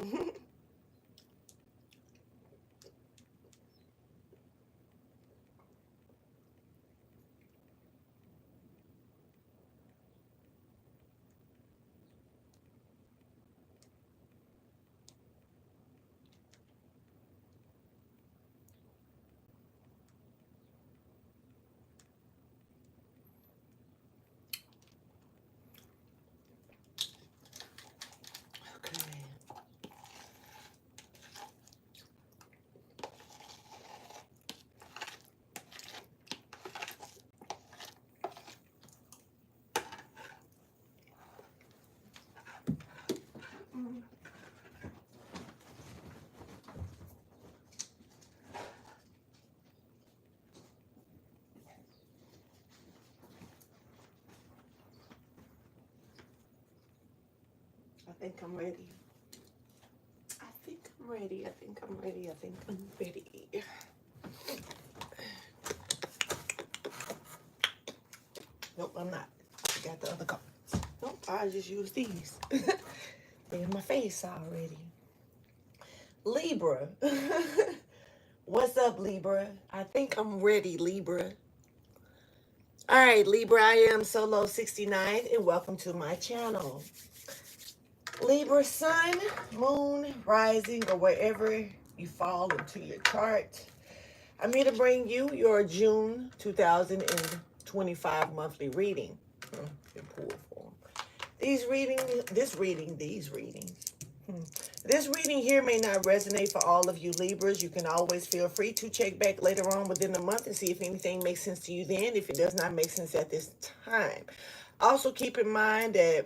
Okay. I think I'm ready. I think I'm ready. I think I'm ready. I think I'm ready. Nope, I'm not. I got the other cards. Nope, I just used these. They're in my face already. Libra. What's up, Libra? I think I'm ready, Libra. All right, Libra, I am Solo 69, and welcome to my channel. Libra, sun, moon, rising, or wherever you fall into your chart. I'm here to bring you your June 2025 monthly reading. In pool form. These readings. This reading here may not resonate for all of you Libras. You can always feel free to check back later on within the month and see if anything makes sense to you then, if it does not make sense at this time. Also keep in mind that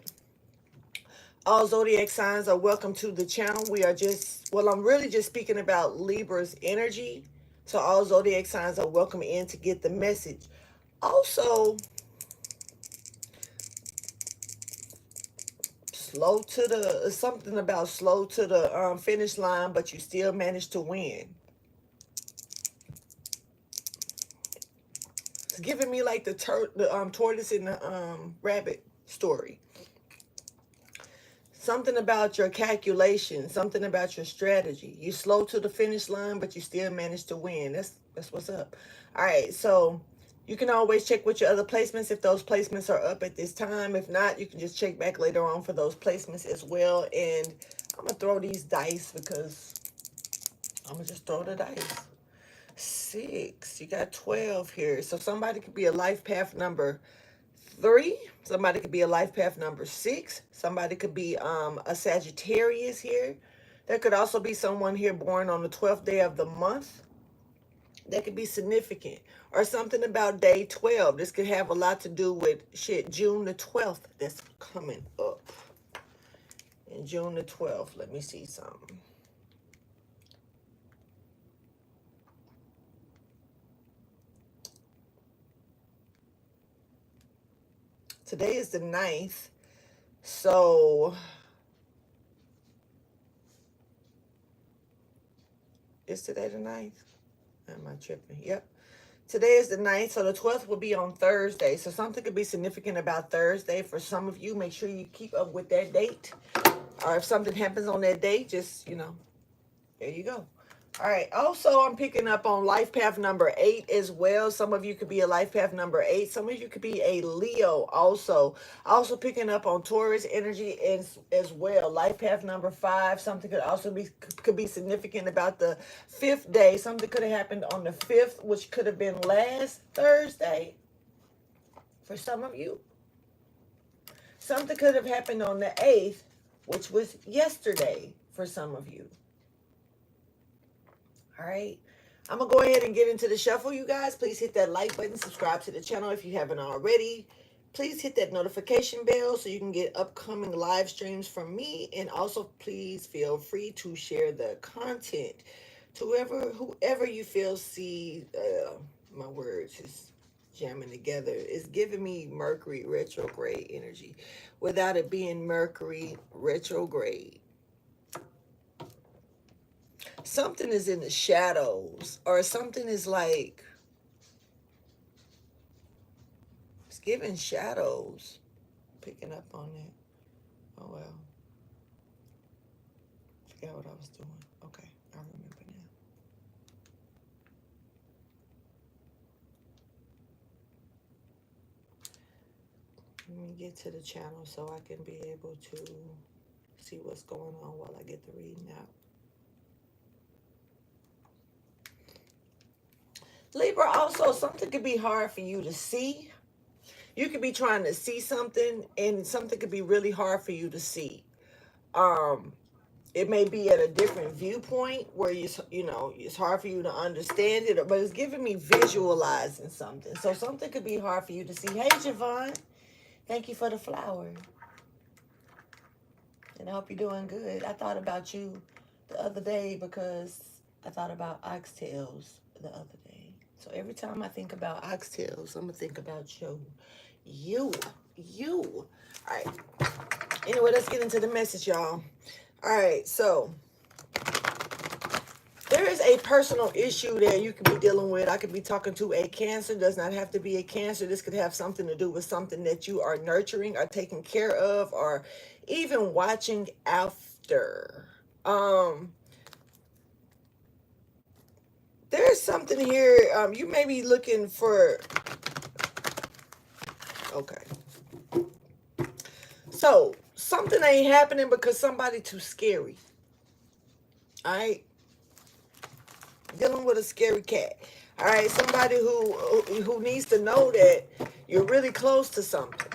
all zodiac signs are welcome to the channel. We are just, well, I'm really just speaking about Libra's energy. So all zodiac signs are welcome in to get the message. Also, something about slow to the finish line, but you still manage to win. It's giving me like the tortoise and the rabbit story. Something about your calculation, something about your strategy. You slow to the finish line, but you still manage to win. That's what's up. All right, so you can always check with your other placements if those placements are up at this time. If not, you can just check back later on for those placements as well. And I'm going to throw these dice because I'm going to just throw the dice. 6. You got 12 here. So somebody could be a life path number 3. Somebody could be a life path number 6. Somebody could be a Sagittarius here. There could also be someone here born on the 12th day of the month. That could be significant. Or something about day 12. This could have a lot to do with June the 12th that's coming up. In June the 12th, let me see something. Today is the 9th. So is today the 9th? Am I tripping? Yep. Today is the 9th, so the 12th will be on Thursday. So something could be significant about Thursday. For some of you, make sure you keep up with that date. Or if something happens on that date, just, there you go. All right. Also, I'm picking up on life path number 8 as well. Some of you could be a life path number 8. Some of you could be a Leo also. Also picking up on Taurus energy as well. Life path number 5. Something could also be significant about the 5th day. Something could have happened on the 5th, which could have been last Thursday for some of you. Something could have happened on the 8th, which was yesterday for some of you. All right, I'm going to go ahead and get into the shuffle, you guys. Please hit that like button, subscribe to the channel if you haven't already. Please hit that notification bell so you can get upcoming live streams from me. And also, please feel free to share the content to whoever you feel see my words is jamming together. It's giving me Mercury retrograde energy without it being Mercury retrograde. Something is in the shadows, or something is like, it's giving shadows. Picking up on it. Oh well. forgot what I was doing. Okay, I remember now. Let me get to the channel so I can be able to see what's going on while I get the reading out. Libra, also, something could be hard for you to see. You could be trying to see something, and something could be really hard for you to see. It may be at a different viewpoint where you know it's hard for you to understand it, but it's giving me visualizing something. So something could be hard for you to see. Hey, Javon, thank you for the flower, and I hope you're doing good. I thought about you the other day because I thought about oxtails the other day. So every time I think about oxtails, I'm gonna think about you. All right. Anyway, let's get into the message, y'all. All right, so there is a personal issue that you could be dealing with. I could be talking to a Cancer. Does not have to be a Cancer. This could have something to do with something that you are nurturing or taking care of or even watching after. There's something here. You may be looking for... Okay. So, something ain't happening because somebody too scary. All right? Dealing with a scary cat. All right, somebody who needs to know that you're really close to something,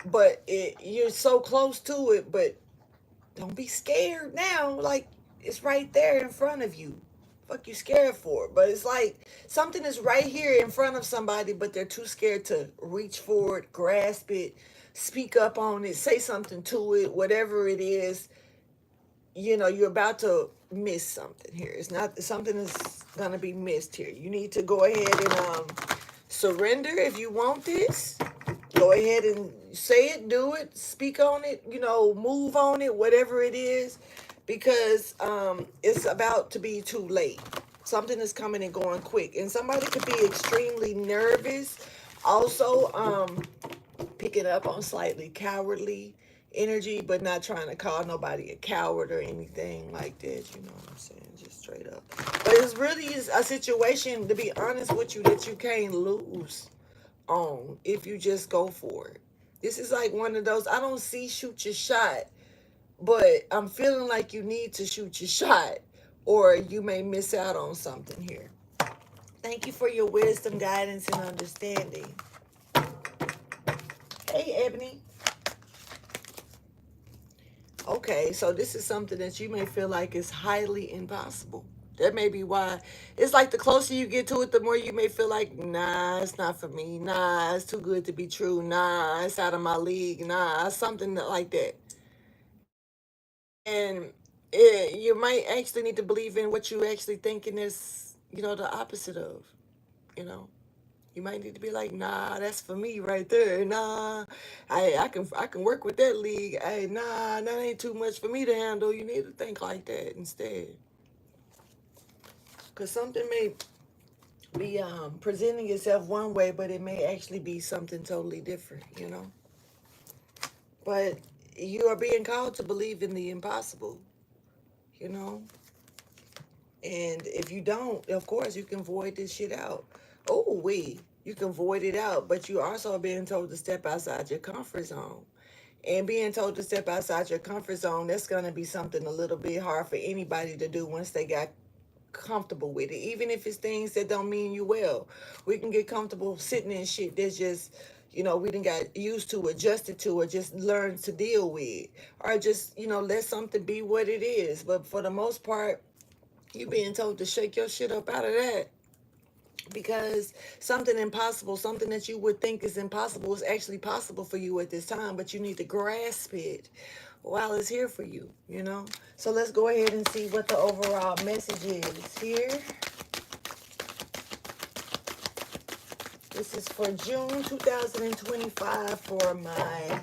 but you're so close to it, but don't be scared now. Like, it's right there in front of you. Fuck you scared for? But it's like something is right here in front of somebody, but they're too scared to reach for it, grasp it, speak up on it, say something to it, whatever it is. You know, you're about to miss something here. It's not something is gonna be missed here. You need to go ahead and surrender if you want this. Go ahead and say it, do it, speak on it, you know, move on it, whatever it is, because it's about to be too late. Something is coming and going quick, and somebody could be extremely nervous. Also, picking up on slightly cowardly energy, but not trying to call nobody a coward or anything like that. You know what I'm saying? Just straight up. But it's really is a situation, to be honest with you, that you can't lose on if you just go for it. This is like one of those, I don't see shoot your shot, but I'm feeling like you need to shoot your shot or you may miss out on something here. Thank you for your wisdom, guidance, and understanding. Hey, Ebony. Okay, so this is something that you may feel like is highly impossible. That may be why. It's like the closer you get to it, the more you may feel like, nah, it's not for me. Nah, it's too good to be true. Nah, it's out of my league. Nah, something like that. And you might actually need to believe in what you actually thinking is, you know, the opposite of, you know. You might need to be like, nah, that's for me right there. Nah, I can work with that league. Hey, nah, that ain't too much for me to handle. You need to think like that instead. Because something may be presenting itself one way, but it may actually be something totally different, you know. But you are being called to believe in the impossible, you know. And if you don't, of course, you can void this shit out. Oh, you can void it out, but you also being told to step outside your comfort zone. And being told to step outside your comfort zone, that's going to be something a little bit hard for anybody to do once they got comfortable with it. Even if it's things that don't mean you well. We can get comfortable sitting in shit that's just, you know, we done got used to, adjusted to, or just learn to deal with. Or just, you know, let something be what it is. But for the most part, you being told to shake your shit up out of that, because something impossible, something that you would think is impossible, is actually possible for you at this time, but you need to grasp it while it's here for you, you know. So let's go ahead and see what the overall message is here. This is for June 2025 for my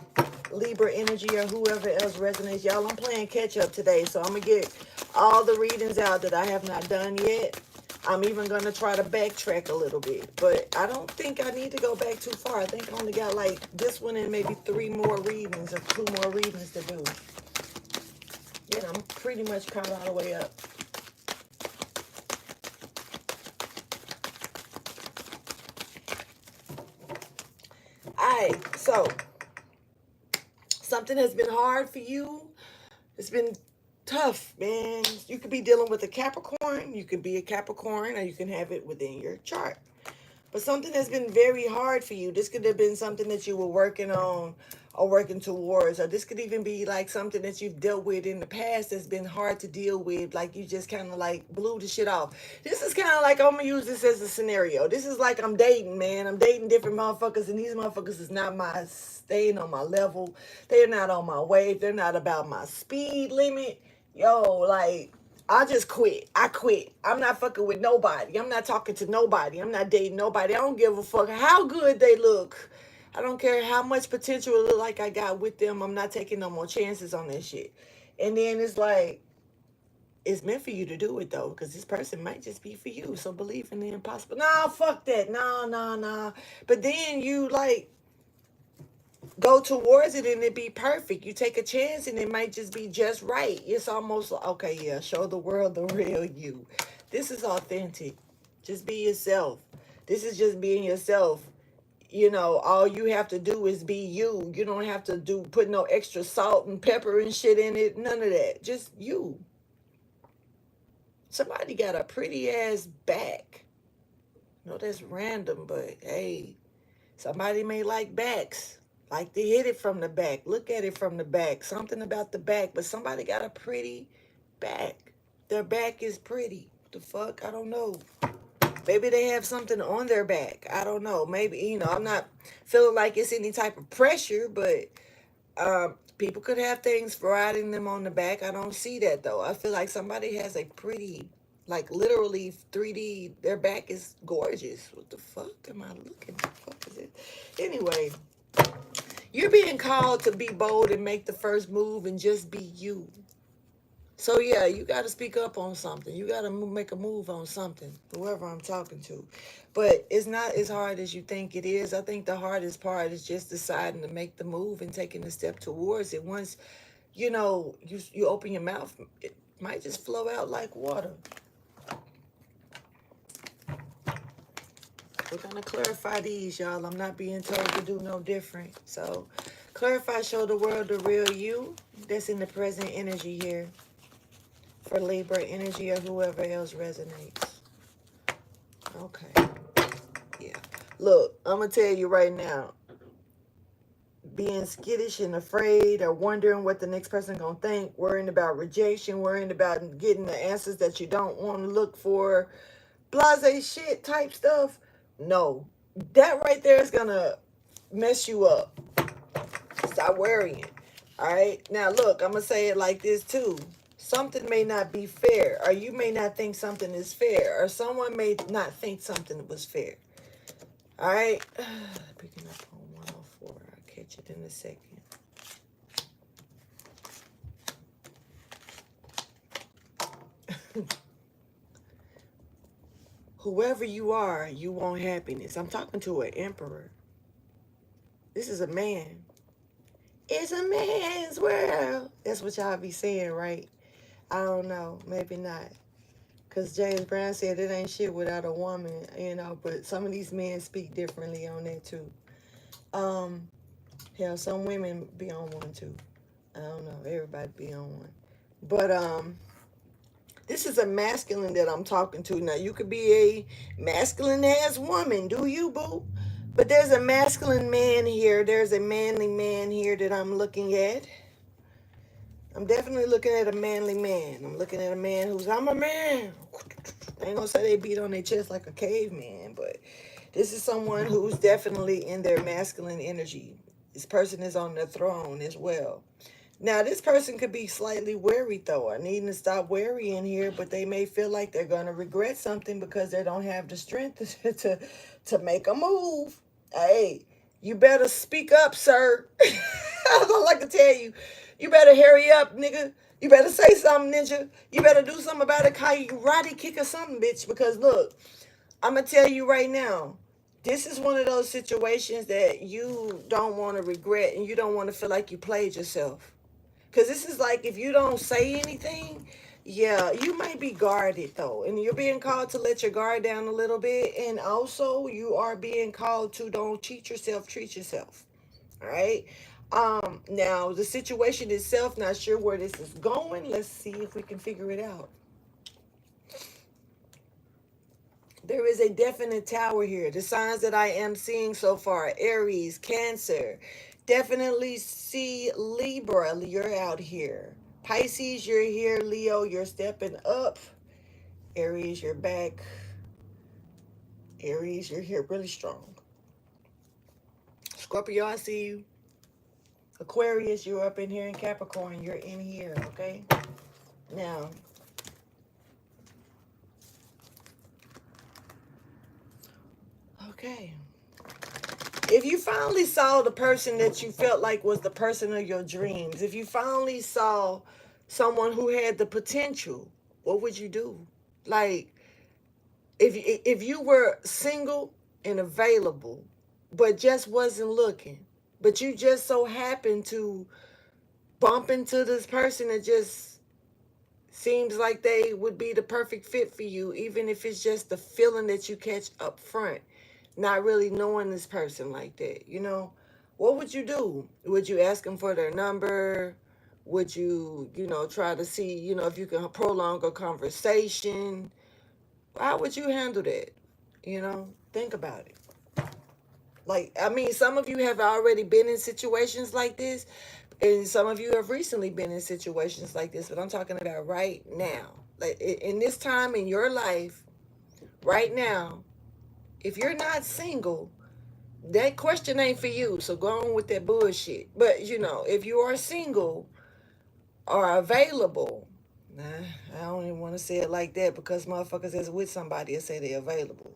Libra energy or whoever else resonates. Y'all, I'm playing catch up today, so I'm going to get all the readings out that I have not done yet. I'm even going to try to backtrack a little bit, but I don't think I need to go back too far. I think I only got like this one and maybe 3 more readings or 2 more readings to do. Yeah, pretty much caught all the way up. All right, so something has been hard for you. It's been tough, man. You could be dealing with a Capricorn. You could be a Capricorn, or you can have it within your chart. But something has been very hard for you. This could have been something that you were working on or working towards. Or this could even be like something that you've dealt with in the past that's been hard to deal with. Like you just kind of like blew the shit off. This is kind of like, I'm going to use this as a scenario. This is like I'm dating, man. I'm dating different motherfuckers. And these motherfuckers is not they ain't on my level. They're not on my wave. They're not about my speed limit. Yo, like, I just quit. I quit. I'm not fucking with nobody. I'm not talking to nobody. I'm not dating nobody. I don't give a fuck how good they look. I don't care how much potential it look like I got with them. I'm not taking no more chances on this shit. And then it's like, it's meant for you to do it though, because this person might just be for you. So believe in the impossible. Nah, fuck that. Nah. But then you like go towards it and it be perfect. You take a chance and it might just be just right. It's almost like, okay, yeah, show the world the real you. This is authentic. Just be yourself. This is just being yourself. You know, all you have to do is be you. You don't have to put no extra salt and pepper and shit in it. None of that. Just you. Somebody got a pretty ass back. No, that's random, but hey, somebody may like backs. Like to hit it from the back. Look at it from the back. Something about the back. But somebody got a pretty back. Their back is pretty. What the fuck? I don't know. Maybe they have something on their back. I don't know. Maybe, you know, I'm not feeling like it's any type of pressure, but people could have things riding them on the back. I don't see that though. I feel like somebody has a pretty, like literally 3D. Their back is gorgeous. What the fuck am I looking at? What the fuck is it? Anyway. You're being called to be bold and make the first move and just be you. So yeah, you got to speak up on something. You got to make a move on something, whoever I'm talking to. But it's not as hard as you think it is. I think the hardest part is just deciding to make the move and taking a step towards it. Once, you know, you open your mouth, it might just flow out like water. We're going to clarify these, y'all. I'm not being told to do no different. So, clarify, show the world the real you. That's in the present energy here. For Libra energy or whoever else resonates. Okay. Yeah. Look, I'm going to tell you right now. Being skittish and afraid or wondering what the next person going to think. Worrying about rejection. Worrying about getting the answers that you don't want to look for. Blase shit type stuff. No, that right there is going to mess you up. Stop worrying. All right. Now, look, I'm going to say it like this too. Something may not be fair, or you may not think something is fair, or someone may not think something was fair. All right. Picking up on 104. I'll catch it in a second. Whoever you are, you want happiness. I'm talking to an emperor. This is a man. It's a man's world. That's what y'all be saying, right? I don't know. Maybe not. Because James Brown said it ain't shit without a woman, you know. But some of these men speak differently on that, too. Hell, some women be on one, too. I don't know. Everybody be on one. But, this is a masculine that I'm talking to. Now, you could be a masculine-ass woman. Do you, boo? But there's a masculine man here. There's a manly man here that I'm looking at. I'm definitely looking at a manly man. I'm looking at a man I'm a man. I ain't gonna say they beat on their chest like a caveman, but this is someone who's definitely in their masculine energy. This person is on the throne as well. Now, this person could be slightly worried, though. I need to stop worrying here, but they may feel like they're going to regret something because they don't have the strength to make a move. Hey, you better speak up, sir. I don't like to tell you. You better hurry up, nigga. You better say something, ninja. You better do something about it. Call you karate kick or something, bitch. Because, look, I'm going to tell you right now. This is one of those situations that you don't want to regret and you don't want to feel like you played yourself. Because this is like, if you don't say anything, yeah, you might be guarded though. And you're being called to let your guard down a little bit. And also, you are being called to don't cheat yourself, treat yourself. All right. Now the situation itself, not sure where this is going. Let's see if we can figure it out. There is a definite tower here. The signs that I am seeing so far: Aries, Cancer. Definitely see Libra, you're out here. Pisces, you're here. Leo, you're stepping up. Aries, you're back. Aries, you're here really strong. Scorpio, I see you. Aquarius, you're up in here. And Capricorn, you're in here, okay? Now, okay. If you finally saw the person that you felt like was the person of your dreams, if you finally saw someone who had the potential, what would you do? Like, if you were single and available, but just wasn't looking, but you just so happened to bump into this person that just seems like they would be the perfect fit for you, even if it's just the feeling that you catch up front, not really knowing this person like that, what would you do? Would you ask them for their number? Would you, try to see, if you can prolong a conversation? How would you handle that? Think about it. Like, I mean, some of you have already been in situations like this, and some of you have recently been in situations like this, but I'm talking about right now. Like, in this time in your life, right now, if you're not single, that question ain't for you, so go on with that bullshit. But, if you are single or available, nah, I don't even want to say it like that because motherfuckers is with somebody and say they're available.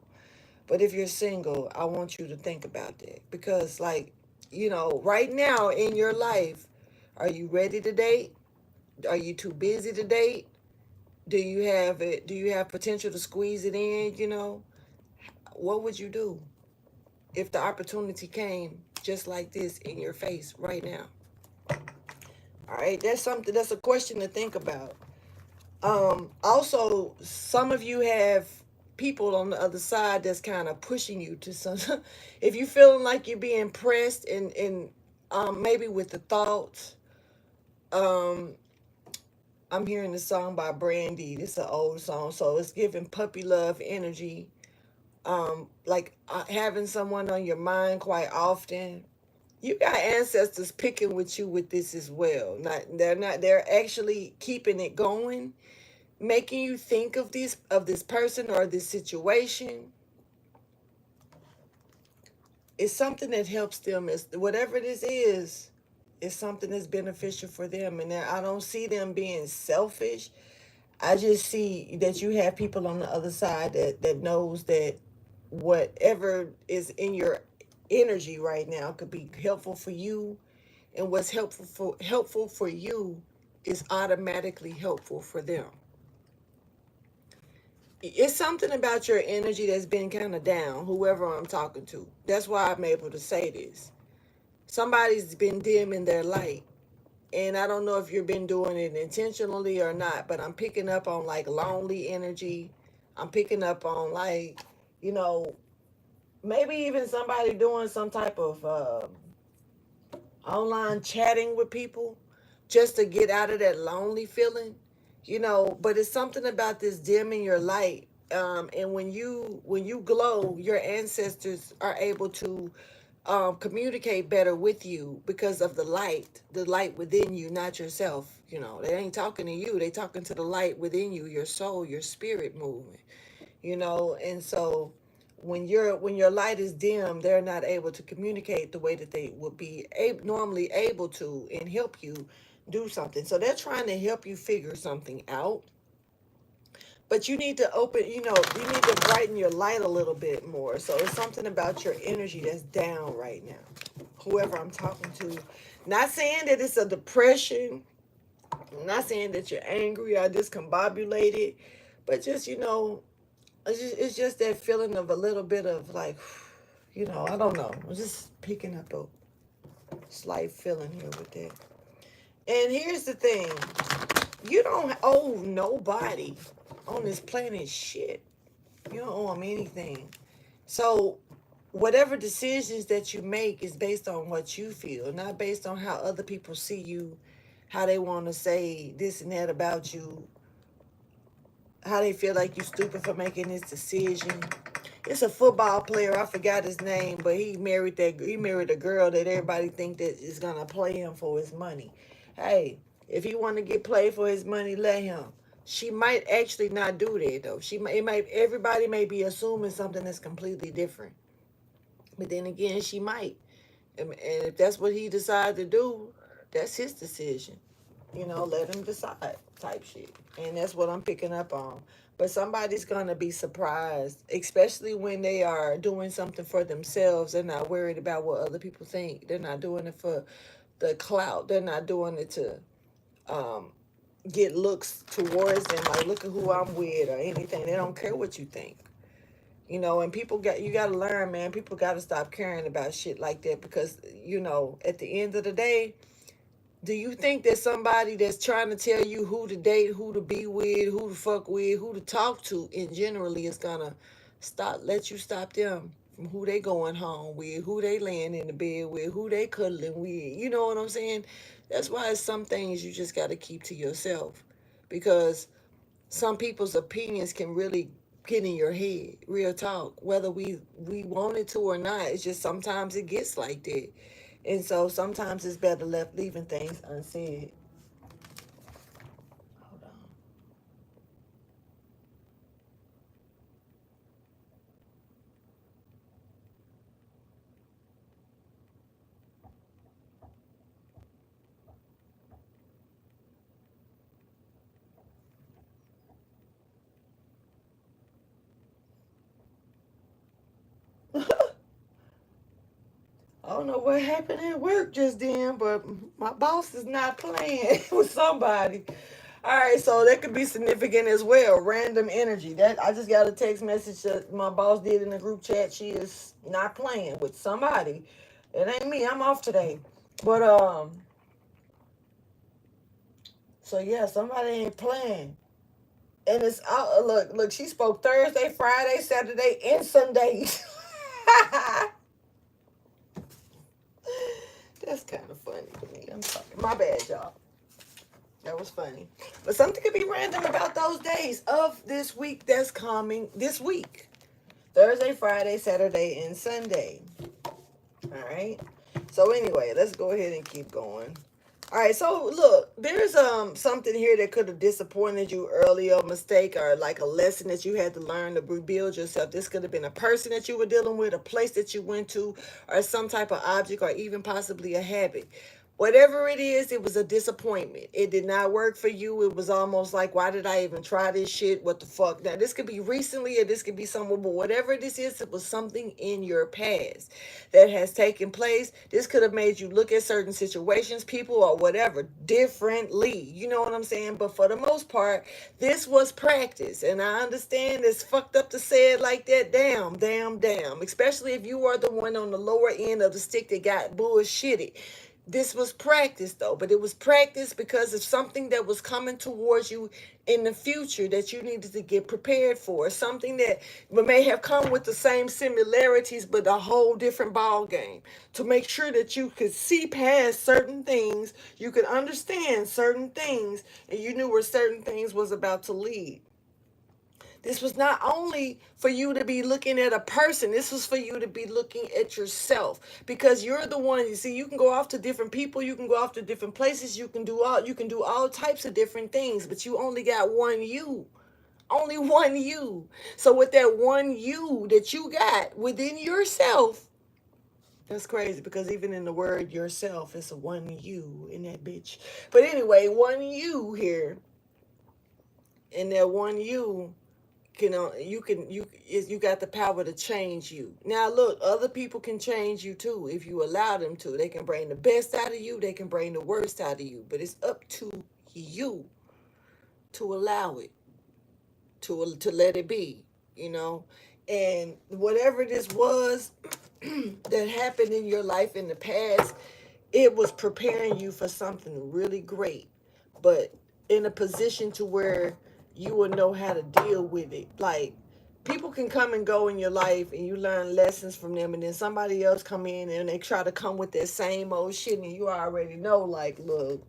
But if you're single, I want you to think about that. Because, like, right now in your life, are you ready to date? Are you too busy to date? Do you have it? Do you have potential to squeeze it in? What would you do if the opportunity came just like this in your face right now? All right, that's a question to think about. Also, some of you have people on the other side that's kind of pushing you to some. If you're feeling like you're being pressed and maybe with the thoughts, um, I'm hearing the song by Brandy. This is an old song, so it's giving puppy love energy. Like having someone on your mind quite often. You got ancestors picking with you with this as well. They're actually keeping it going, making you think of this person or this situation. It's something that helps them. Is whatever this is something that's beneficial for them. And I don't see them being selfish. I just see that you have people on the other side that knows that whatever is in your energy right now could be helpful for you, and what's helpful for you is automatically helpful for them. It's something about your energy that's been kind of down, whoever I'm talking to. That's why I'm able to say this. Somebody's been dim in their light. And I don't know if you've been doing it intentionally or not, but I'm picking up on like lonely energy. I'm picking up on like, you know, maybe even somebody doing some type of online chatting with people just to get out of that lonely feeling, but it's something about this dimming your light. And when you glow, your ancestors are able to communicate better with you because of the light within you, not yourself. They ain't talking to you, they talking to the light within you, your soul, your spirit moving. And so when your light is dim, they're not able to communicate the way that they would be normally able to and help you do something. So they're trying to help you figure something out. But you need to you need to brighten your light a little bit more. So it's something about your energy that's down right now. Whoever I'm talking to. Not saying that it's a depression. I'm not saying that you're angry or discombobulated. But just, it's just that feeling of a little bit of like, I don't know. I'm just picking up a slight feeling here with that. And here's the thing. You don't owe nobody on this planet shit. You don't owe them anything. So whatever decisions that you make is based on what you feel, not based on how other people see you, how they want to say this and that about you, how they feel like you stupid for making this decision. It's a football player, I forgot his name, but he married a girl that everybody think that is gonna play him for his money. Hey, if he want to get played for his money, let him. She might actually not do that though. Everybody may be assuming something that's completely different. But then again, she might. And if that's what he decides to do, that's his decision. Let him decide type shit. And that's what I'm picking up on. But somebody's going to be surprised, especially when they are doing something for themselves. They're not worried about what other people think. They're not doing it for the clout. They're not doing it to um, get looks towards them, like, look at who I'm with or anything. They don't care what you think. And you got to learn, man. People got to stop caring about shit like that because, at the end of the day, do you think that somebody that's trying to tell you who to date, who to be with, who to fuck with, who to talk to in generally is gonna let you stop them from who they going home with, who they laying in the bed with, who they cuddling with? You know what I'm saying? That's why some things you just gotta keep to yourself. Because some people's opinions can really get in your head. Real talk. Whether we want it to or not, it's just sometimes it gets like that. And so sometimes it's better left leaving things unsaid. Hold on. I don't know what happened at work just then, but my boss is not playing with somebody. All right, so that could be significant as well. Random energy. That I just got a text message that my boss did in the group chat. She is not playing with somebody. It ain't me. I'm off today. But so yeah, somebody ain't playing. And it's look. She spoke Thursday, Friday, Saturday, and Sunday. That's kind of funny to me. I'm sorry. My bad, y'all. That was funny. But something could be random about those days of this week that's coming this week. Thursday, Friday, Saturday, and Sunday. All right. So anyway, let's go ahead and keep going. All right, so look, there's something here that could have disappointed you earlier, a mistake or like a lesson that you had to learn to rebuild yourself. This could have been a person that you were dealing with, a place that you went to, or some type of object, or even possibly a habit. Whatever it is, it was a disappointment. It did not work for you. It was almost like, why did I even try this shit? What the fuck? Now, this could be recently or this could be somewhere, but whatever this is, it was something in your past that has taken place. This could have made you look at certain situations, people, or whatever differently. You know what I'm saying? But for the most part, this was practice. And I understand it's fucked up to say it like that. Damn, damn, damn. Especially if you are the one on the lower end of the stick that got bullshitted. This was practice though, but it was practice because of something that was coming towards you in the future that you needed to get prepared for. Something that may have come with the same similarities, but a whole different ball game. To make sure that you could see past certain things, you could understand certain things, and you knew where certain things was about to lead. This was not only for you to be looking at a person, this was for you to be looking at yourself because you're the one. You see, you can go off to different people, you can go off to different places, you can do all types of different things, but you only got one you. Only one you. So with that one you that you got within yourself, that's crazy because even in the word yourself, it's a one you in that bitch. But anyway, one you here, and that one you you got the power to change you. Now look, other people can change you too if you allow them to. They can bring the best out of you, they can bring the worst out of you, but it's up to you to allow it, to let it be, you know. And whatever this was that happened in your life in the past, it was preparing you for something really great, but in a position to where you will know how to deal with it. Like, people can come and go in your life and you learn lessons from them, and then somebody else come in and they try to come with that same old shit, and you already know, like, look,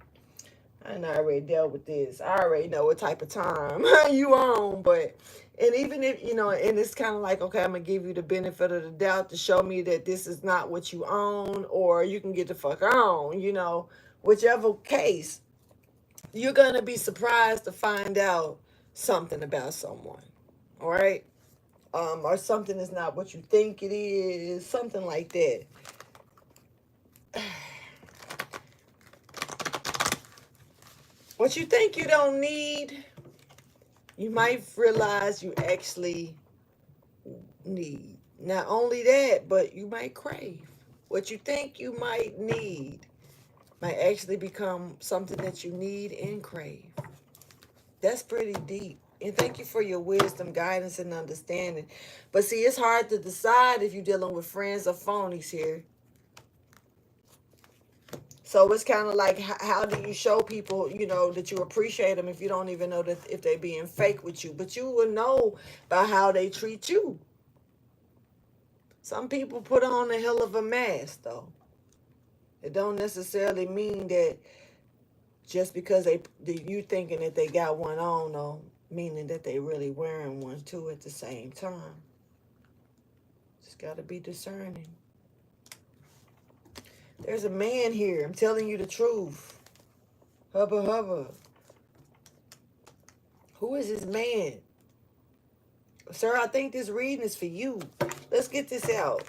I done already dealt with this. I already know what type of time you on. But, and even if, and it's kind of like, okay, I'm going to give you the benefit of the doubt to show me that this is not what you own, or you can get the fuck on, whichever case, you're going to be surprised to find out something about someone. All right. Or something is not what you think it is, something like that. What you think you don't need, you might realize you actually need. Not only that, but you might crave. What you think you might need might actually become something that you need and crave. That's pretty deep. And thank you for your wisdom, guidance, and understanding. But see, it's hard to decide if you're dealing with friends or phonies here. So it's kind of like, how do you show people, that you appreciate them if you don't even know that if they're being fake with you? But you will know by how they treat you. Some people put on a hell of a mask, though. It don't necessarily mean that just because you thinking that they got one on, though, meaning that they really wearing one too at the same time. Just got to be discerning. There's a man here. I'm telling you the truth. Hubba hubba. Who is this man? Sir, I think this reading is for you. Let's get this out.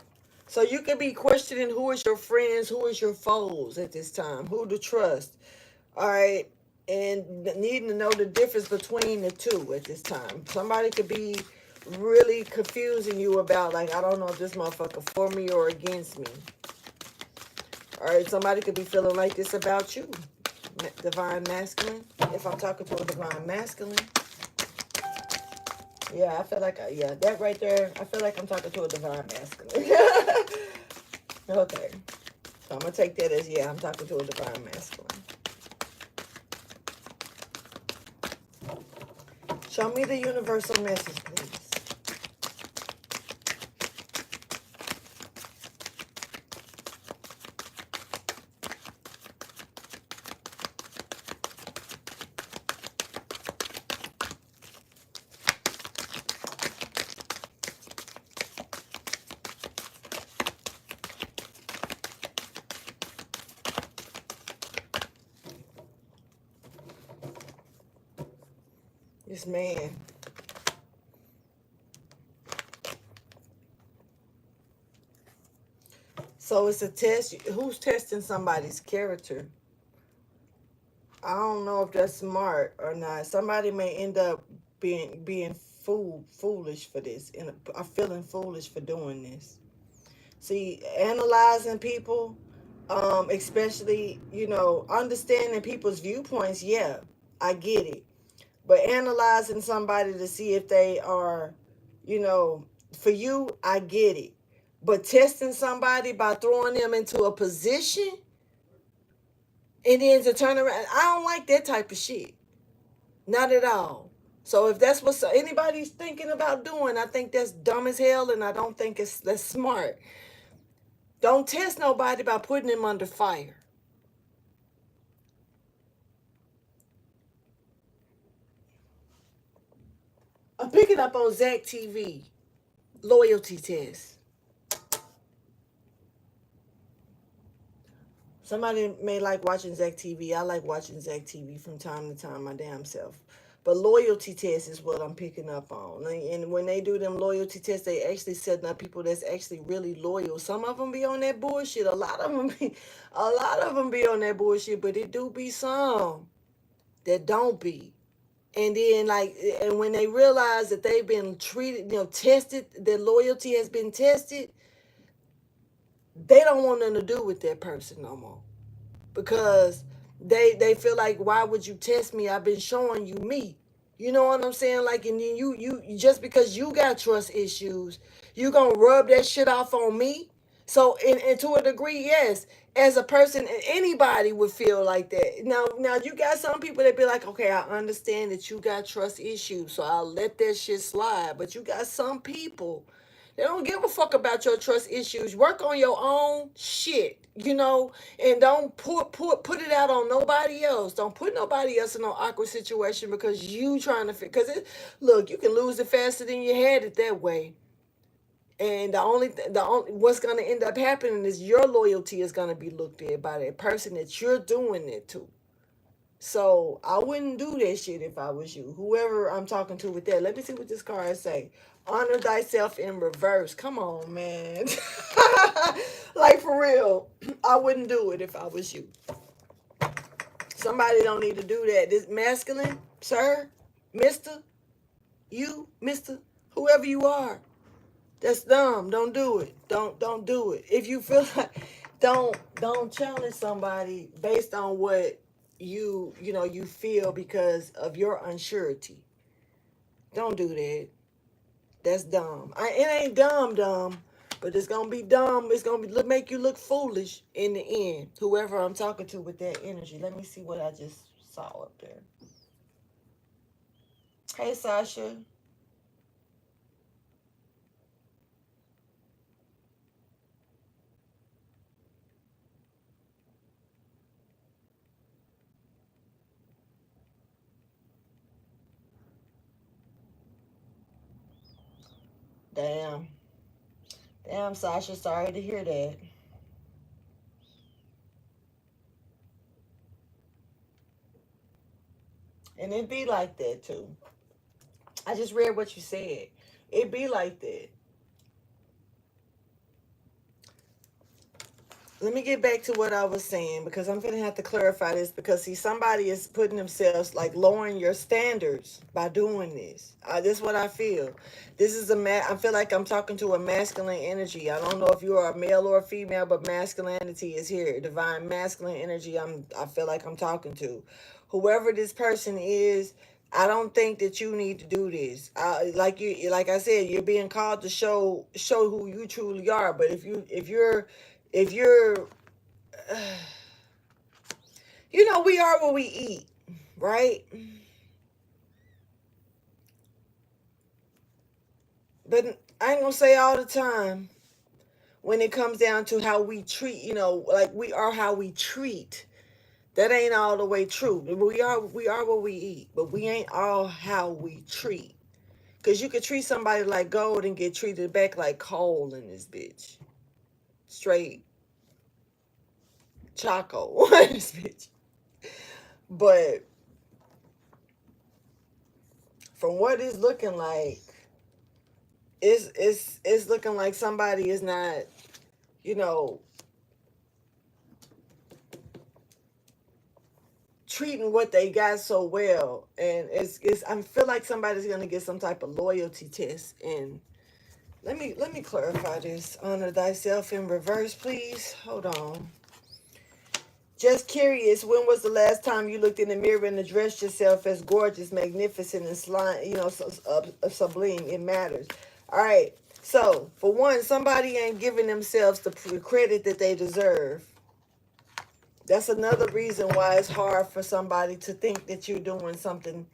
So you could be questioning who is your friends, who is your foes at this time, who to trust. All right. And needing to know the difference between the two at this time. Somebody could be really confusing you about, like, I don't know if this motherfucker for me or against me. All right. Somebody could be feeling like this about you. Divine masculine. If I'm talking to a divine masculine. Yeah, I feel like, that right there, I feel like I'm talking to a divine masculine. Okay. So I'm going to take that as, I'm talking to a divine masculine. Show me the universal message, please. This man. So it's a test. Who's testing somebody's character? I don't know if that's smart or not. Somebody may end up being foolish for this, and feeling foolish for doing this. See, analyzing people, especially, understanding people's viewpoints, yeah, I get it. But analyzing somebody to see if they are, for you, I get it. But testing somebody by throwing them into a position and then to turn around, I don't like that type of shit. Not at all. So if that's what anybody's thinking about doing, I think that's dumb as hell, and I don't think that's smart. Don't test nobody by putting them under fire. I'm picking up on Zach TV. Loyalty test. Somebody may like watching Zach TV. I like watching Zach TV from time to time, my damn self. But loyalty test is what I'm picking up on. And when they do them loyalty tests, they actually setting up people that's actually really loyal. Some of them be on that bullshit. A lot of them be on that bullshit. But it do be some that don't be. And then, and when they realize that they've been treated, tested, their loyalty has been tested, they don't want nothing to do with that person no more. Because they feel like, why would you test me? I've been showing you me. You know what I'm saying? Like, and then you just because you got trust issues, you gonna rub that shit off on me. So, and to a degree, yes, as a person, anybody would feel like that. Now you got some people that be like, okay, I understand that you got trust issues, so I'll let that shit slide. But you got some people, they don't give a fuck about your trust issues. Work on your own shit, and don't put it out on nobody else. Don't put nobody else in an awkward situation because you trying to fit. Because look, you can lose it faster than you had it that way. And the only what's gonna end up happening is your loyalty is gonna be looked at by that person that you're doing it to. So I wouldn't do that shit if I was you. Whoever I'm talking to with that. Let me see what this card say. Honor thyself in reverse. Come on, man. Like for real. I wouldn't do it if I was you. Somebody don't need to do that. This masculine, sir, mister, you, mister, whoever you are. That's dumb. Don't do it. Don't do it. If you feel like don't challenge somebody based on what you feel because of your unsurety. Don't do that. That's dumb. It ain't dumb, but it's gonna be dumb. It's gonna make you look foolish in the end. Whoever I'm talking to with that energy. Let me see what I just saw up there. Hey, Sasha. Damn. Damn, Sasha. Sorry to hear that. And it be like that too. I just read what you said. It be like that. Let me get back to what I was saying because I'm gonna have to clarify this because see somebody is putting themselves like lowering your standards by doing this. This is what I feel. This is I feel like I'm talking to a masculine energy. I don't know if you are a male or a female, but masculinity is here. Divine masculine energy. I feel like I'm talking to. Whoever this person is, I don't think that you need to do this. Like I said, you're being called to show who you truly are. But if you're we are what we eat, right? But I ain't gonna say all the time when it comes down to how we treat, like we are how we treat. That ain't all the way true. We are what we eat, but we ain't all how we treat. Cause you could treat somebody like gold and get treated back like coal in this bitch. Straight Choco in this bitch. But from what it's looking like, it's looking like somebody is not, you know, treating what they got so well, and it's I feel like somebody's gonna get some type of loyalty test. And let me clarify this. Honor thyself in reverse, please. Hold on. Just curious, when was the last time you looked in the mirror and addressed yourself as gorgeous, magnificent, and sublime? It matters. All right. So, for one, somebody ain't giving themselves the credit that they deserve. That's another reason why it's hard for somebody to think that you're doing something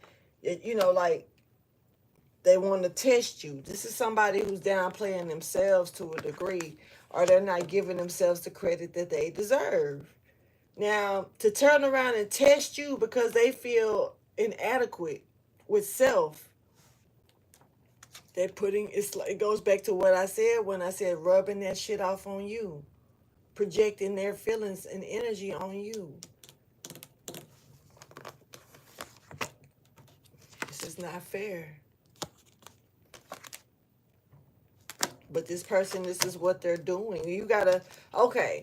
that, like they want to test you. This is somebody who's downplaying themselves to a degree, or they're not giving themselves the credit that they deserve. Now, to turn around and test you because they feel inadequate with self, it goes back to what I said when I said rubbing that shit off on you, projecting their feelings and energy on you. This is not fair. But this person, this is what they're doing. You gotta, okay.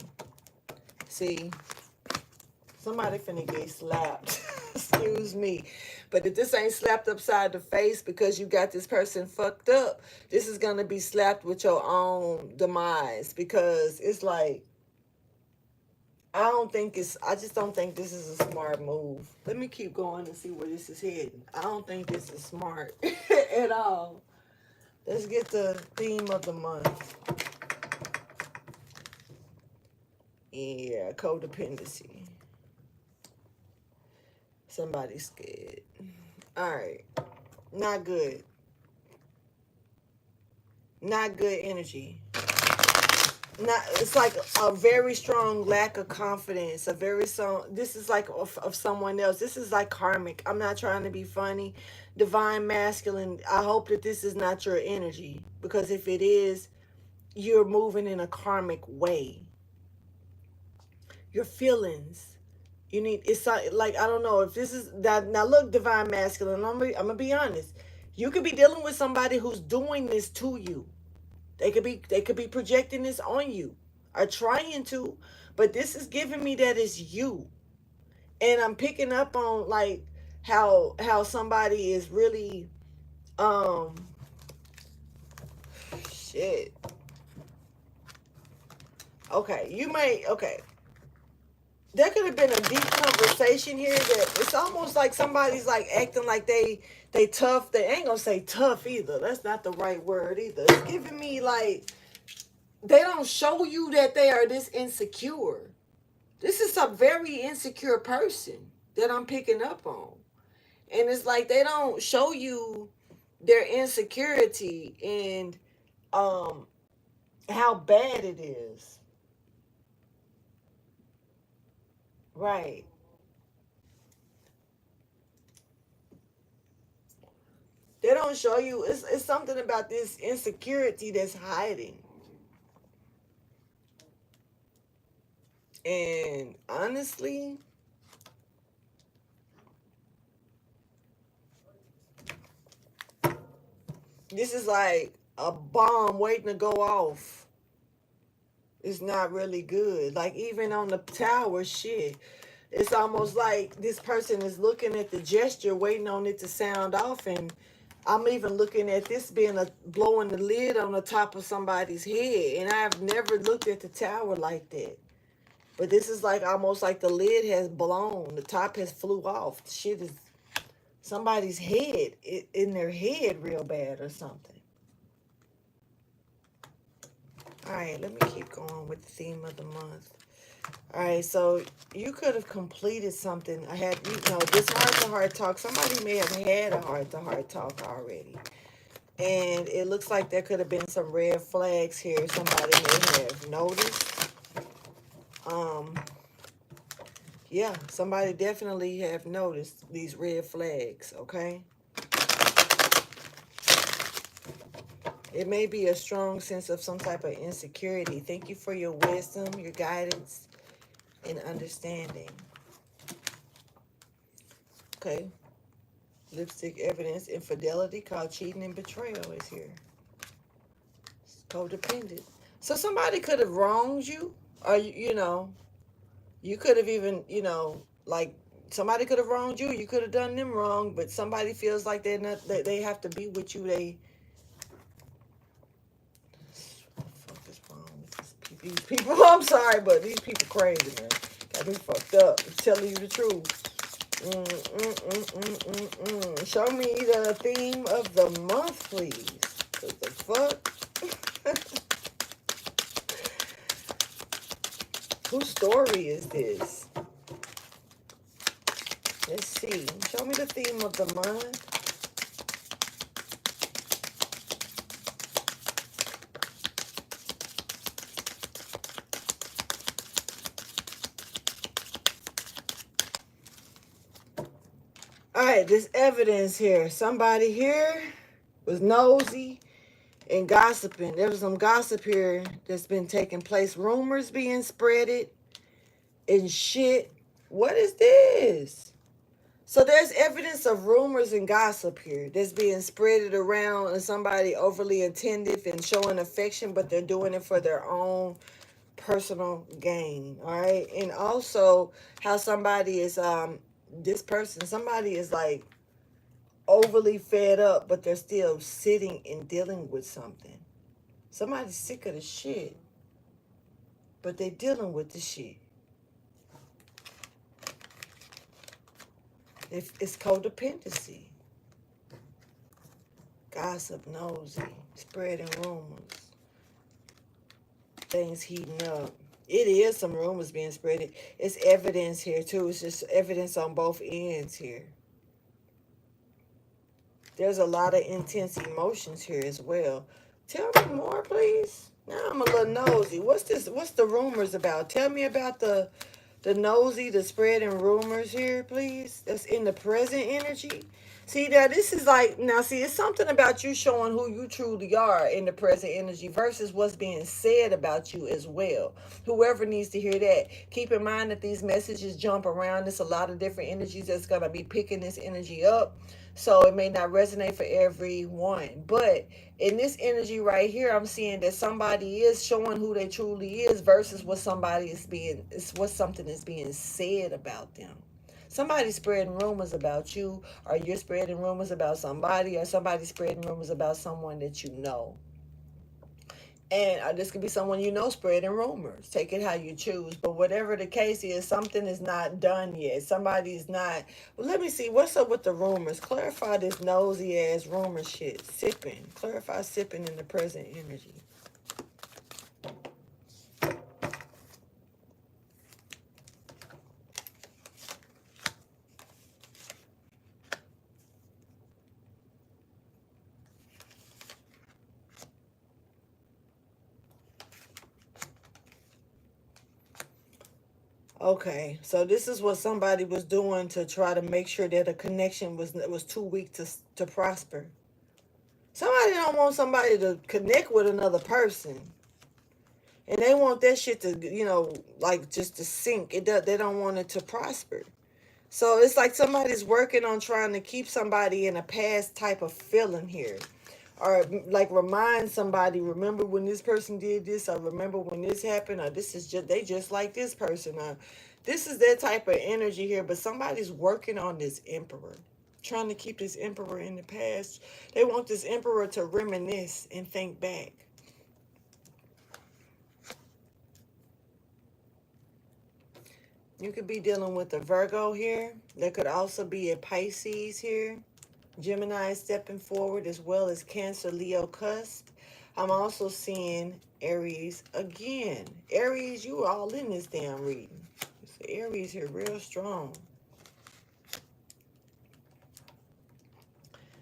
See, somebody finna get slapped. Excuse me. But if this ain't slapped upside the face because you got this person fucked up, this is gonna be slapped with your own demise. Because it's like, I just don't think this is a smart move. Let me keep going and see where this is heading. I don't think this is smart at all. Let's get the theme of the month. Yeah, codependency. Somebody's scared. All right. Not good. Not good energy. Not, it's like a very strong lack of confidence. A very strong, this is like of someone else. This is like karmic. I'm not trying to be funny. Divine masculine. I hope that this is not your energy, because if it is, you're moving in a karmic way. Your feelings. You need, it's like, I don't know if this is that. Now look, divine masculine, I'm gonna be honest. You could be dealing with somebody who's doing this to you. They could be projecting this on you, or trying to, but this is giving me that it's you. And I'm picking up on like how somebody is really um shit. Okay, you may, okay. There could have been a deep conversation here that it's almost like somebody's like acting like they tough. They ain't gonna say tough either. That's not the right word either. It's giving me like they don't show you that they are this insecure. This is a very insecure person that I'm picking up on. And it's like they don't show you their insecurity and um how bad it is. Right. They don't show you, it's something about this insecurity that's hiding. And honestly, this is like a bomb waiting to go off. It's not really good. Like even on the tower, shit. It's almost like this person is looking at the gesture, waiting on it to sound off, and I'm even looking at this being a blowing the lid on the top of somebody's head, and I've never looked at the tower like that. But this is like almost like the lid has blown, the top has flew off. The shit is somebody's head in their head real bad or something. All right, let me keep going with the theme of the month. All right, so you could have completed something. I had, this heart-to-heart talk. Somebody may have had a heart-to-heart talk already. And it looks like there could have been some red flags here. Somebody may have noticed. Yeah, somebody definitely have noticed these red flags, okay? It may be a strong sense of some type of insecurity. Thank you for your wisdom, your guidance, and understanding. Okay. Lipstick evidence, infidelity called cheating and betrayal is here. It's codependent. So somebody could have wronged you, or you could have even, like somebody could have wronged you. You could have done them wrong, but somebody feels like they're not, that they have to be with you. What the fuck is wrong with these people? I'm sorry, but these people crazy, man. Got me fucked up. I'm telling you the truth. Show me the theme of the month, please. What the fuck? Whose story is this? Let's see. Show me the theme of the month. All right, there's evidence here. Somebody here was nosy and gossiping. There was some gossip here that's been taking place. Rumors being spreaded and shit. What is this? So there's evidence of rumors and gossip here that's being spreaded around, and somebody overly attentive and showing affection, but they're doing it for their own personal gain. All right. And also how somebody is somebody is like overly fed up, but they're still sitting and dealing with something. Somebody's sick of the shit, but they're dealing with the shit. It's codependency. Gossip, nosy, spreading rumors. Things heating up. It is some rumors being spread. It's evidence here too. It's just evidence on both ends here. There's a lot of intense emotions here as well. Tell me more, please. Now I'm a little nosy. What's this? What's the rumors about? Tell me about the nosy, the spreading rumors here, please. That's in the present energy. See that this is like now. See, it's something about you showing who you truly are in the present energy versus what's being said about you as well. Whoever needs to hear that, keep in mind that these messages jump around. There's a lot of different energies that's gonna be picking this energy up, so it may not resonate for everyone. But in this energy right here, I'm seeing that somebody is showing who they truly is versus what somebody is being, is what something is being said about them. Somebody's spreading rumors about you, or you're spreading rumors about somebody, or somebody's spreading rumors about someone that you know. And this could be someone you know spreading rumors. Take it how you choose. But whatever the case is, something is not done yet. Somebody's not. Well, let me see. What's up with the rumors? Clarify this nosy ass rumor shit. Sipping. Clarify sipping in the present energy. Okay, so this is what somebody was doing to try to make sure that a connection was too weak to prosper. Somebody don't want somebody to connect with another person, and they want that shit to, like just to sink. They don't want it to prosper. So it's like somebody's working on trying to keep somebody in a past type of feeling here. Or like remind somebody, remember when this person did this, or remember when this happened, or this is just, they just like this person, or this is their type of energy here. But somebody's working on this emperor, trying to keep this emperor in the past. They want this emperor to reminisce and think back. You could be dealing with a Virgo here. There could also be a Pisces here. Gemini is stepping forward, as well as Cancer, Leo cusp. I'm also seeing Aries again. Aries, you all in this damn reading. So Aries here real strong.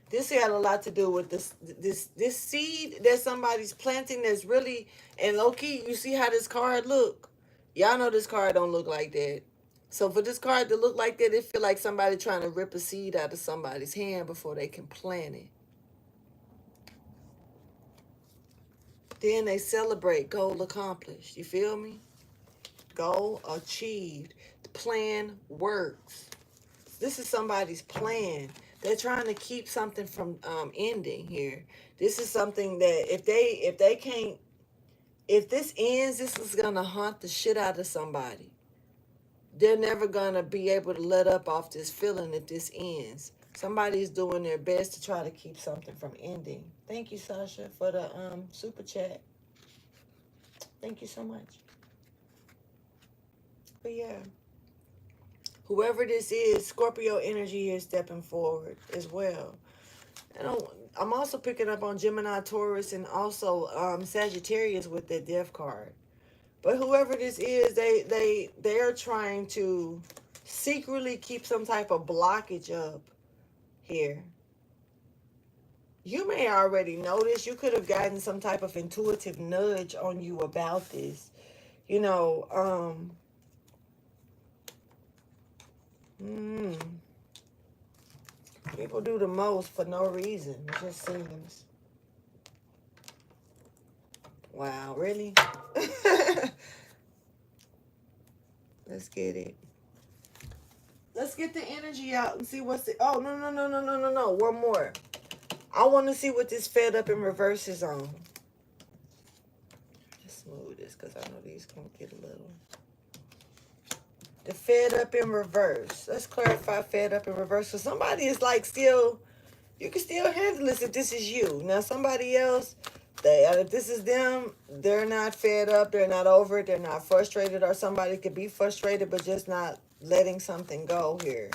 This had a lot to do with this seed that somebody's planting that's really, and low-key, you see how this card look? Y'all know this card don't look like that. So for this card to look like that, it feel like somebody trying to rip a seed out of somebody's hand before they can plant it. Then they celebrate goal accomplished. You feel me? Goal achieved. The plan works. This is somebody's plan. They're trying to keep something from ending here. This is something that if they can't, if this ends, this is gonna haunt the shit out of somebody. They're never gonna be able to let up off this feeling that this ends. Somebody's doing their best to try to keep something from ending. Thank you, Sasha, for the super chat. Thank you so much. But yeah, whoever this is, Scorpio energy is stepping forward as well. And I'm also picking up on Gemini, Taurus, and also Sagittarius with their death card. But whoever this is, they're trying to secretly keep some type of blockage up here. You may already know this. You could have gotten some type of intuitive nudge on you about this. You know, people do the most for no reason. It just seems. Wow, really? Let's get it. Let's get the energy out and see what's the... Oh, no. One more. I want to see what this fed up in reverse is on. Just smooth this because I know these can get a little... The fed up in reverse. Let's clarify fed up in reverse. So somebody is like still... You can still handle this if this is you. Now somebody else... if this is them, they're not fed up, they're not over it, they're not frustrated, or somebody could be frustrated but just not letting something go here.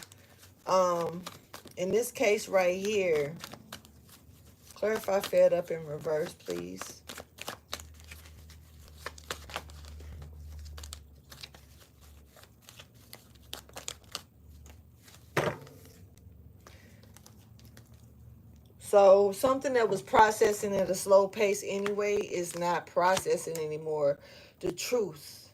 In this case right here, clarify fed up in reverse, please. So something that was processing at a slow pace anyway is not processing anymore. The truth.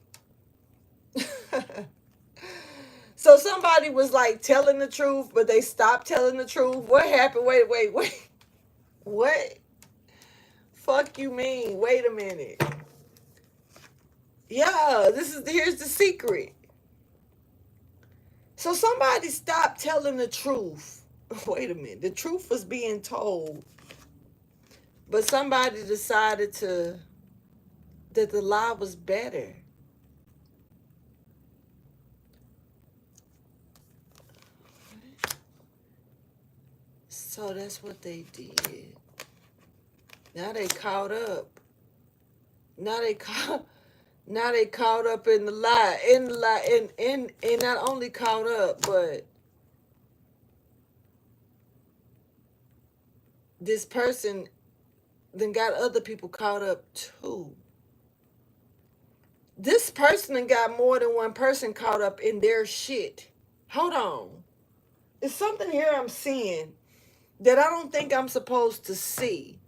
So somebody was like telling the truth, but they stopped telling the truth. What happened? Wait. What? Fuck you mean? Wait a minute. Yeah, here's the secret. So somebody stopped telling the truth. Wait a minute. The truth was being told, but somebody decided that the lie was better. So that's what they did. Now they caught up. Now they caught. Now they caught up in the lie. In the lie. And not only caught up, but this person then got other people caught up too. This person then got more than one person caught up in their shit. Hold on. It's something here I'm seeing that I don't think I'm supposed to see.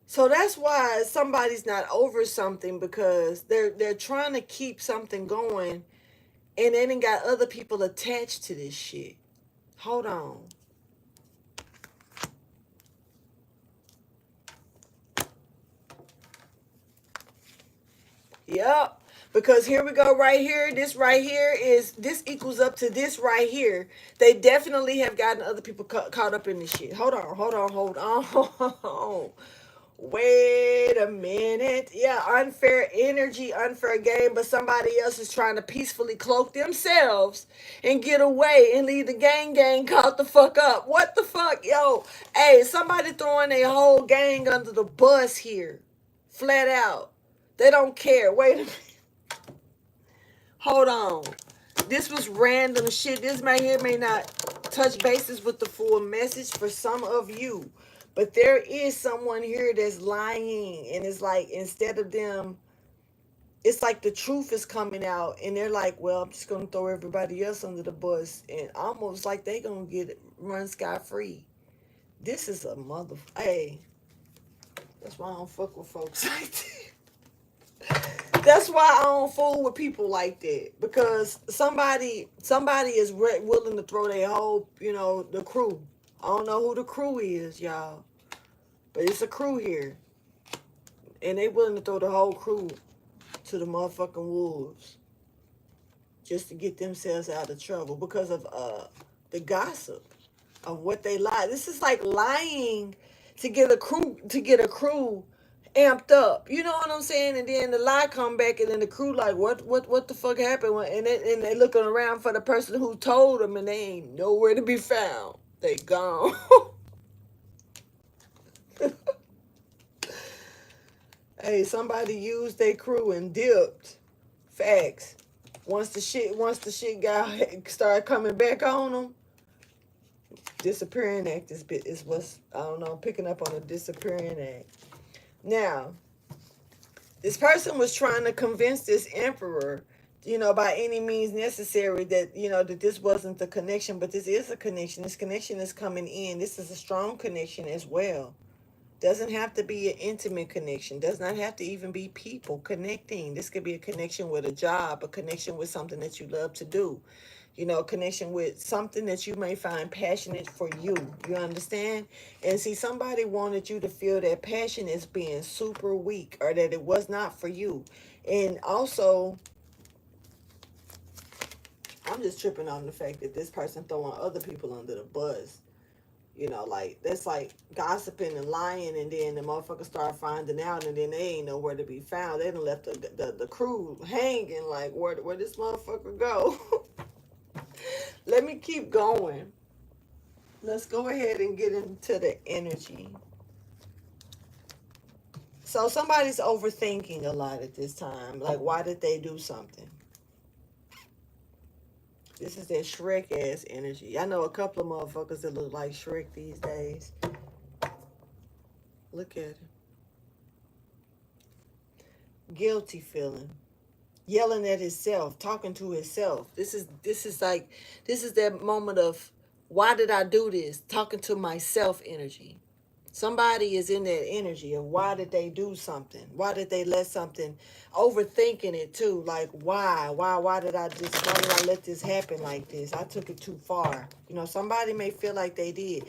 So that's why somebody's not over something, because they're trying to keep something going, and they done got other people attached to this shit. Hold on. Yep. Because here we go right here. This right here this equals up to this right here. They definitely have gotten other people caught up in this shit. Hold on. Wait a minute. Yeah, unfair energy, unfair game, but somebody else is trying to peacefully cloak themselves and get away and leave the gang caught the fuck up. What the fuck? Yo, hey, somebody throwing a whole gang under the bus here. Flat out. They don't care. Wait a minute. Hold on. This was random shit. This right here may not touch bases with the full message for some of you. But there is someone here that's lying. And it's like, instead of them, it's like the truth is coming out. And they're like, well, I'm just going to throw everybody else under the bus. And almost like they going to run scot-free. This is a mother... Hey, that's why I don't fuck with folks like that. That's why I don't fool with people like that, because somebody is willing to throw their whole, the crew. I don't know who the crew is, y'all, but it's a crew here, and they willing to throw the whole crew to the motherfucking wolves just to get themselves out of trouble because of the gossip of what they lie. This is like lying to get a crew amped up. You know what I'm saying? And then the lie come back, and then the crew like, what the fuck happened? And they looking around for the person who told them, and they ain't nowhere to be found. They gone. Hey, somebody used their crew and dipped. Facts. Once the shit started coming back on them, disappearing act is what's, I don't know, picking up on a disappearing act. Now, this person was trying to convince this emperor, by any means necessary, that, that this wasn't the connection, but this is a connection. This connection is coming in. This is a strong connection as well. Doesn't have to be an intimate connection. Does not have to even be people connecting. This could be a connection with a job, a connection with something that you love to do. A connection with something that you may find passionate for you. You understand? And see, somebody wanted you to feel that passion is being super weak, or that it was not for you. And also, I'm just tripping on the fact that this person throwing other people under the bus. Like, that's like gossiping and lying, and then the motherfuckers start finding out, and then they ain't nowhere to be found. They done left the crew hanging, like, where this motherfucker go? Let me keep going. Let's go ahead and get into the energy. So somebody's overthinking a lot at this time. Like, why did they do something? This is that Shrek-ass energy. I know a couple of motherfuckers that look like Shrek these days. Look at him. Guilty feeling. yelling at himself, talking to himself. This is that moment of, why did I do this? Talking to myself energy. Somebody is in that energy of, why did they do something? Why did they let something, overthinking it too? Like, why did why did I let this happen like this? I took it too far. Somebody may feel like they did,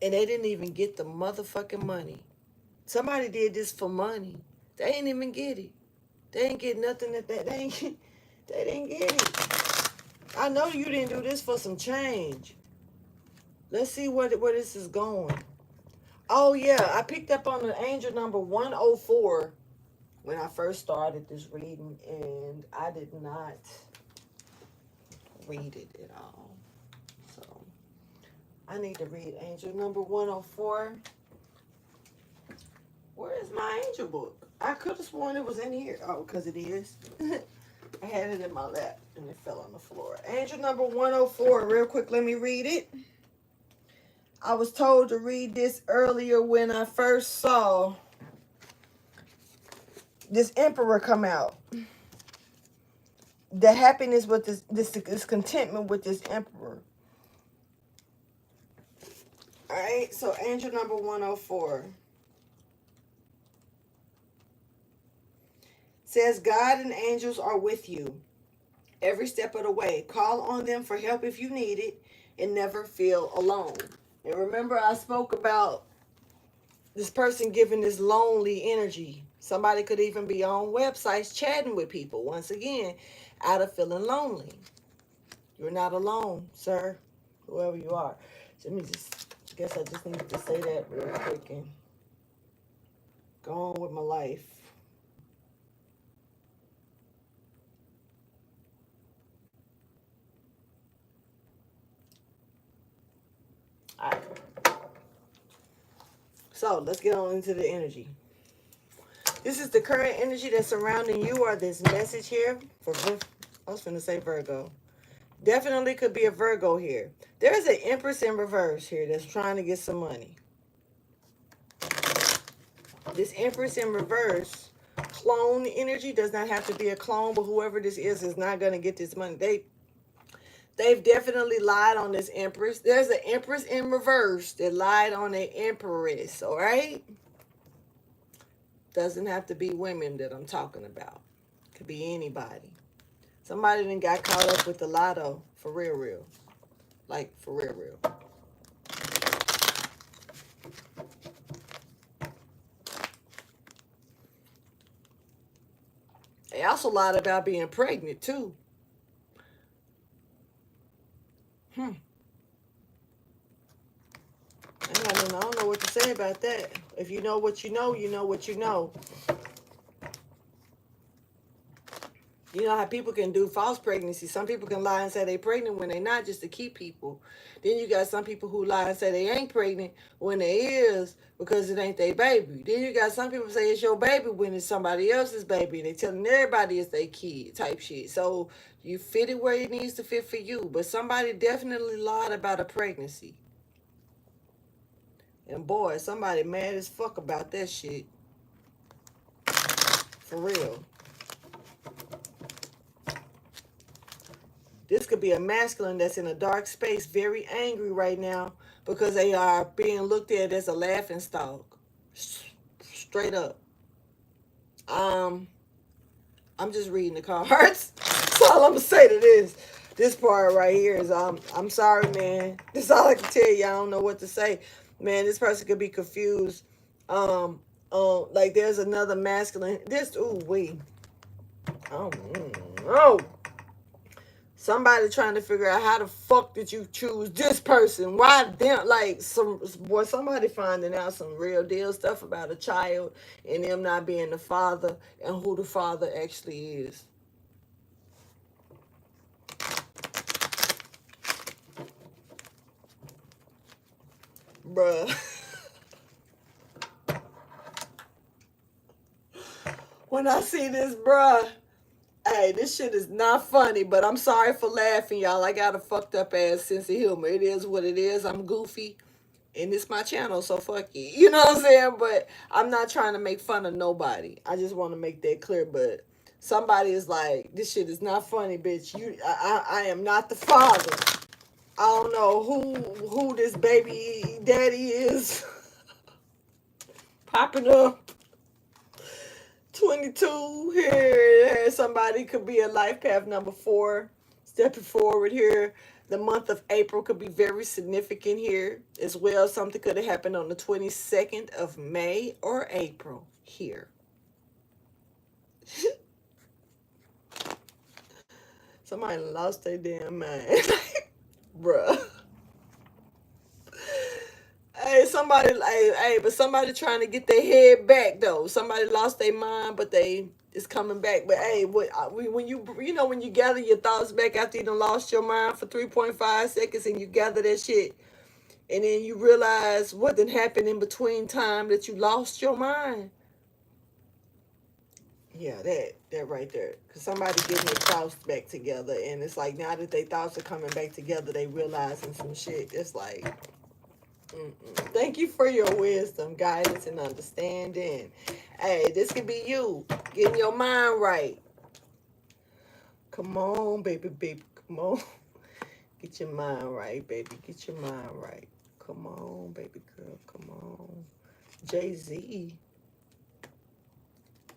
and they didn't even get the motherfucking money. Somebody did this for money. They ain't even get it. They ain't get nothing they didn't get it. I know you didn't do this for some change. Let's see where this is going. Oh yeah, I picked up on the angel number 104 when I first started this reading, and I did not read it at all. So I need to read angel number 104. Where is my angel book? I could have sworn it was in here. Oh, because it is. I had it in my lap and it fell on the floor. Angel number 104. Real quick, let me read it. I was told to read this earlier when I first saw this emperor come out. The happiness with this contentment with this emperor. All right, so angel number 104 says, God and angels are with you every step of the way. Call on them for help if you need it, and never feel alone. And remember, I spoke about this person giving this lonely energy. Somebody could even be on websites chatting with people, once again, out of feeling lonely. You're not alone, sir, whoever you are. So let me I guess I just need to say that real quick and go on with my life. All right. So let's get on into the energy. This is the current energy that's surrounding you, or this message here for, I was going to say Virgo. Definitely could be a Virgo here. There's an Empress in reverse here that's trying to get some money. This Empress in reverse, clone energy, does not have to be a clone, but whoever this is not going to get this money. They've definitely lied on this Empress. There's an Empress in reverse that lied on an Empress, all right? Doesn't have to be women that I'm talking about. Could be anybody. Somebody then got caught up with the lotto, for real. Like, for real. They also lied about being pregnant, too. I don't know what to say about that. If you know what you know, you know what you know. You know how people can do false pregnancy. Some people can lie and say they're pregnant when they're not, just to keep people. Then you got some people who lie and say they ain't pregnant when they is, because it ain't their baby. Then you got some people say it's your baby when it's somebody else's baby. They telling everybody it's their kid type shit. So you fit it where it needs to fit for you. But somebody definitely lied about a pregnancy. And boy, somebody mad as fuck about that shit. For real. This could be a masculine that's in a dark space, very angry right now because they are being looked at as a laughing stock. Straight up. I'm just reading the cards. That's all I'm gonna say to this. This part right here is I'm sorry, man. That's all I can tell you. I don't know what to say. Man, this person could be confused. Like there's another masculine. Oh. Somebody trying to figure out how the fuck did you choose this person? Why them? Like somebody finding out some real deal stuff about a child and them not being the father and who the father actually is. Bruh. When I see this, bruh. Hey, this shit is not funny, but I'm sorry for laughing, y'all. I got a fucked up ass sense of humor. It is what it is. I'm goofy, and it's my channel, so fuck it. You know what I'm saying? But I'm not trying to make fun of nobody. I just want to make that clear. But Somebody is like, this shit is not funny, bitch. I am not the father. I don't know who this baby daddy is. Popping up 22 here. Somebody could be a life path number 4. Stepping forward here. The month of April could be very significant here as well. Something could have happened on the 22nd of May or April here. Somebody lost their damn mind. Bruh. But somebody trying to get their head back though. Somebody lost their mind, but they is coming back. But hey, when you gather your thoughts back after you done lost your mind for 3.5 seconds, and you gather that shit, and then you realize what done happened in between time that you lost your mind. Yeah, that right there. Because somebody getting their thoughts back together, and it's like now that their thoughts are coming back together, they realizing some shit. It's like, thank you for your wisdom, guidance, and understanding. Hey, this could be you getting your mind right. Come on, baby, baby. Come on. Get your mind right, baby. Get your mind right. Come on, baby girl. Come on. Jay-Z.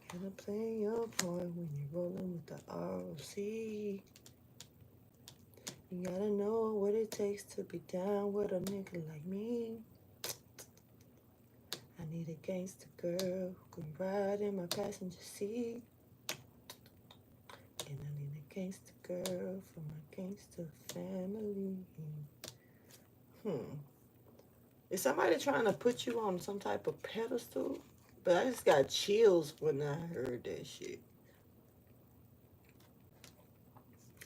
Can I play your part when you're rolling with the ROC? You gotta know what it takes to be down with a nigga like me. I need a gangster girl who can ride in my passenger seat. And I need a gangster girl for my gangster family. Is somebody trying to put you on some type of pedestal? But I just got chills when I heard that shit.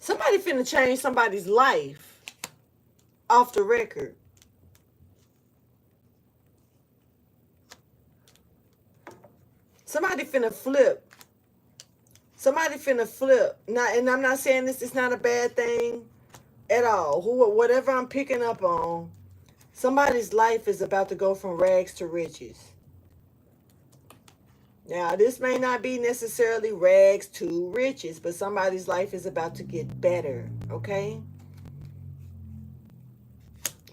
Somebody finna change somebody's life off the record. Somebody finna flip. Somebody finna flip. Now, and I'm not saying this is not a bad thing at all. Whatever I'm picking up on, somebody's life is about to go from rags to riches. Now, this may not be necessarily rags to riches, but somebody's life is about to get better, okay?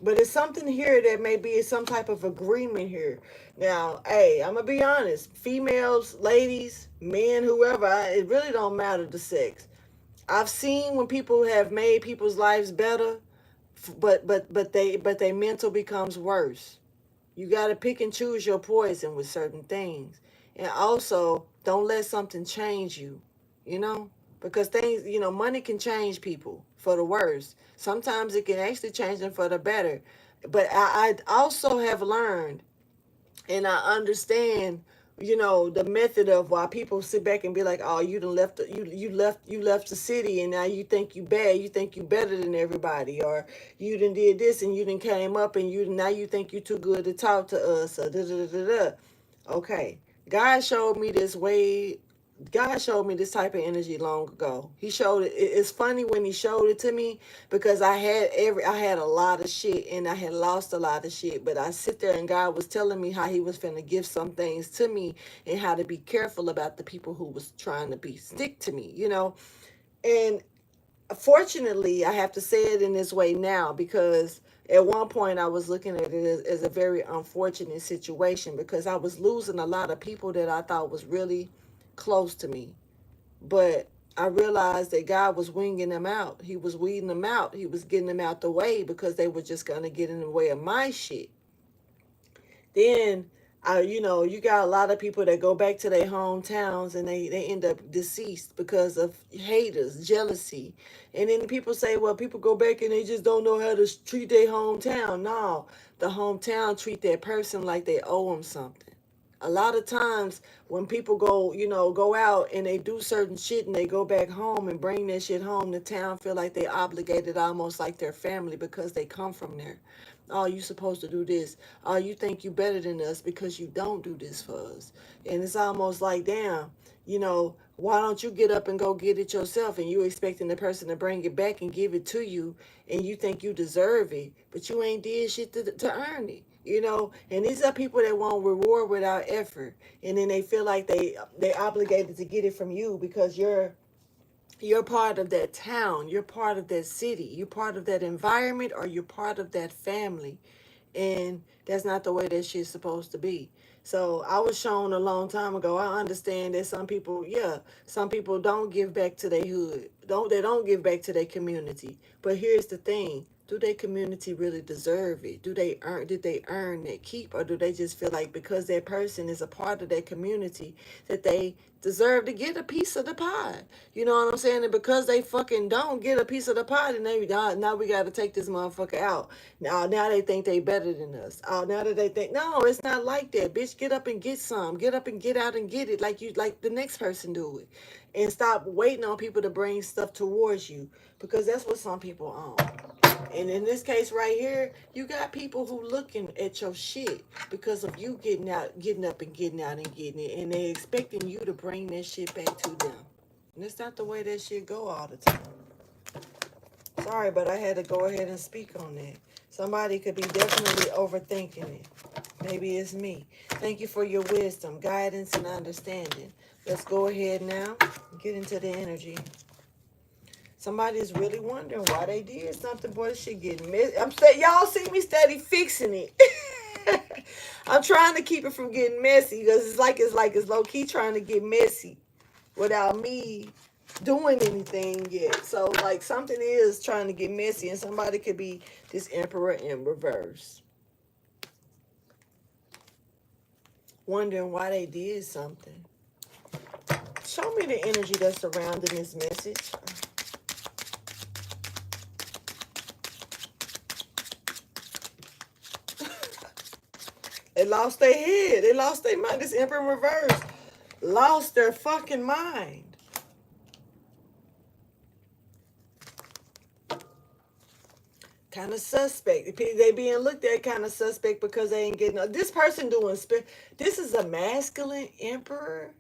But it's something here that may be some type of agreement here. Now, hey, I'm going to be honest. Females, ladies, men, whoever, it really don't matter the sex. I've seen when people have made people's lives better, but they mental becomes worse. You got to pick and choose your poison with certain things. And also, don't let something change you, because things, money can change people for the worse. Sometimes it can actually change them for the better. But I also have learned, and I understand, the method of why people sit back and be like, oh, you done left, you left the city, and now you think you bad, you think you better than everybody, or you done did this and you done came up and now you think you too good to talk to us, or da da da da. Okay. God showed me this type of energy long ago. He showed it. It's funny when he showed it to me, because I had a lot of shit and I had lost a lot of shit. But I sit there and God was telling me how he was finna give some things to me and how to be careful about the people who was trying to stick to me, And fortunately, I have to say it in this way now, because at one point I was looking at it as a very unfortunate situation, because I was losing a lot of people that I thought was really close to me. But I realized that God was winging them out. He was weeding them out. He was getting them out the way, because they were just going to get in the way of my shit. Then you got a lot of people that go back to their hometowns and they end up deceased because of haters, jealousy. And then people say, well, people go back and they just don't know how to treat their hometown. No, the hometown treat that person like they owe them something. A lot of times when people go out and they do certain shit and they go back home and bring that shit home, the town feel like they obligated, almost like their family, because they come from there. Oh, you supposed to do this. Oh, you think you better than us because you don't do this for us. And it's almost like, damn, why don't you get up and go get it yourself? And you expecting the person to bring it back and give it to you, and you think you deserve it, but you ain't did shit to earn it. you know. And these are people that want reward without effort, and then they feel like they obligated to get it from you because you're part of that town, you're part of that city, you're part of that environment, or you're part of that family. And that's not the way that shit's supposed to be. So I was shown a long time ago. I understand that some people, yeah, some people don't give back to their hood. They don't give back to their community. But here's the thing. Do their community really deserve it? Did they earn that keep, or do they just feel like because that person is a part of their community that they deserve to get a piece of the pie? You know what I'm saying? And because they fucking don't get a piece of the pie, then now we got to take this motherfucker out. Now they think they better than us. Now that they think, no, it's not like that, bitch. Get up and get some. Get up and get out and get it like the next person do it, and stop waiting on people to bring stuff towards you, because that's what some people own. And in this case right here, you got people who looking at your shit because of you getting up and getting out and getting it, and they expecting you to bring that shit back to them. And that's not the way that shit go all the time. Sorry, but I had to go ahead and speak on that. Somebody could be definitely overthinking it. Maybe it's me. Thank you for your wisdom, guidance, and understanding. Let's go ahead now and get into the energy. Somebody's really wondering why they did something. Boy, this shit getting messy. Y'all see me steady fixing it. I'm trying to keep it from getting messy because it's low key trying to get messy without me doing anything yet. So like something is trying to get messy, and somebody could be this Emperor in reverse, wondering why they did something. Show me the energy that's surrounding this message. They lost their head. They lost their mind. This Emperor in reverse lost their fucking mind. Kind of suspect. They being looked at kind of suspect because they ain't getting this person doing. This is a masculine emperor.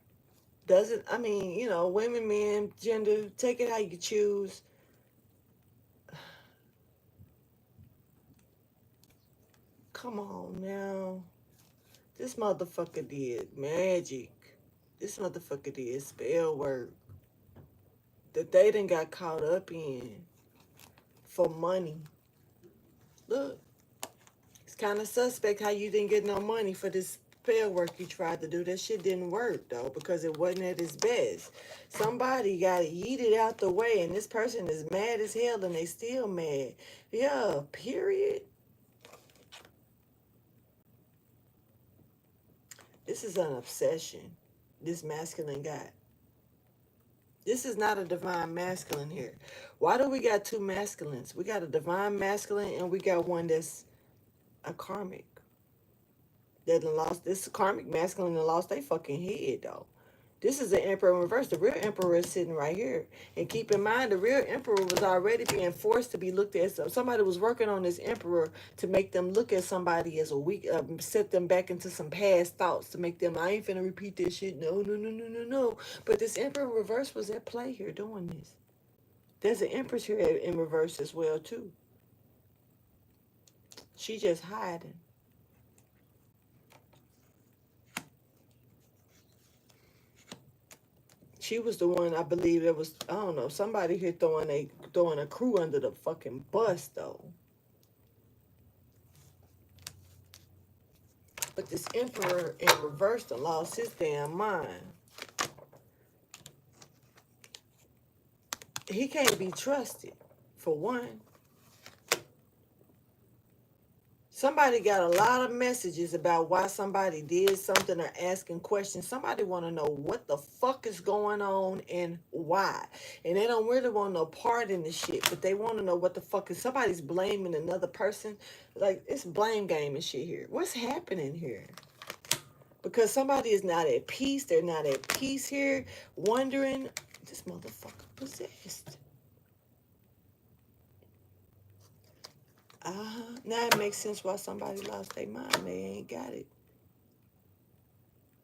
Doesn't, I mean, you know, women, men, gender, take it how you choose. Come on now. This motherfucker did magic. This motherfucker did spell work that they done got caught up in for money. Look, it's kind of suspect how you didn't get no money for this spell work you tried to do. That shit didn't work, though, because it wasn't at its best. Somebody got yeeted out the way, and this person is mad as hell, and they still mad. Yeah, period. This is an obsession, this masculine guy. This is not a divine masculine here. Why do we got two masculines? We got a divine masculine, and we got one that's a karmic. That lost, this karmic masculine and lost their fucking head, though. This is the Emperor in reverse. The real Emperor is sitting right here. And keep in mind, the real Emperor was already being forced to be looked at. So somebody was working on this Emperor to make them look at somebody as a weak, set them back into some past thoughts to make them, I ain't finna repeat this shit. No, no, no, no, no, no. But this Emperor in reverse was at play here doing this. There's an Empress here in reverse as well, too. She just hiding. She was the one, I believe, that was, I don't know, somebody here throwing a crew under the fucking bus, though. But this Emperor in reverse done lost his damn mind. He can't be trusted, for one. Somebody got a lot of messages about why somebody did something or asking questions. Somebody want to know what the fuck is going on and why. And they don't really want no part in the shit, but they want to know what the fuck is. Somebody's blaming another person. Like, it's blame game and shit here. What's happening here? Because somebody is not at peace. They're not at peace here. Wondering, this motherfucker possessed. Now it makes sense why somebody lost their mind. They ain't got it.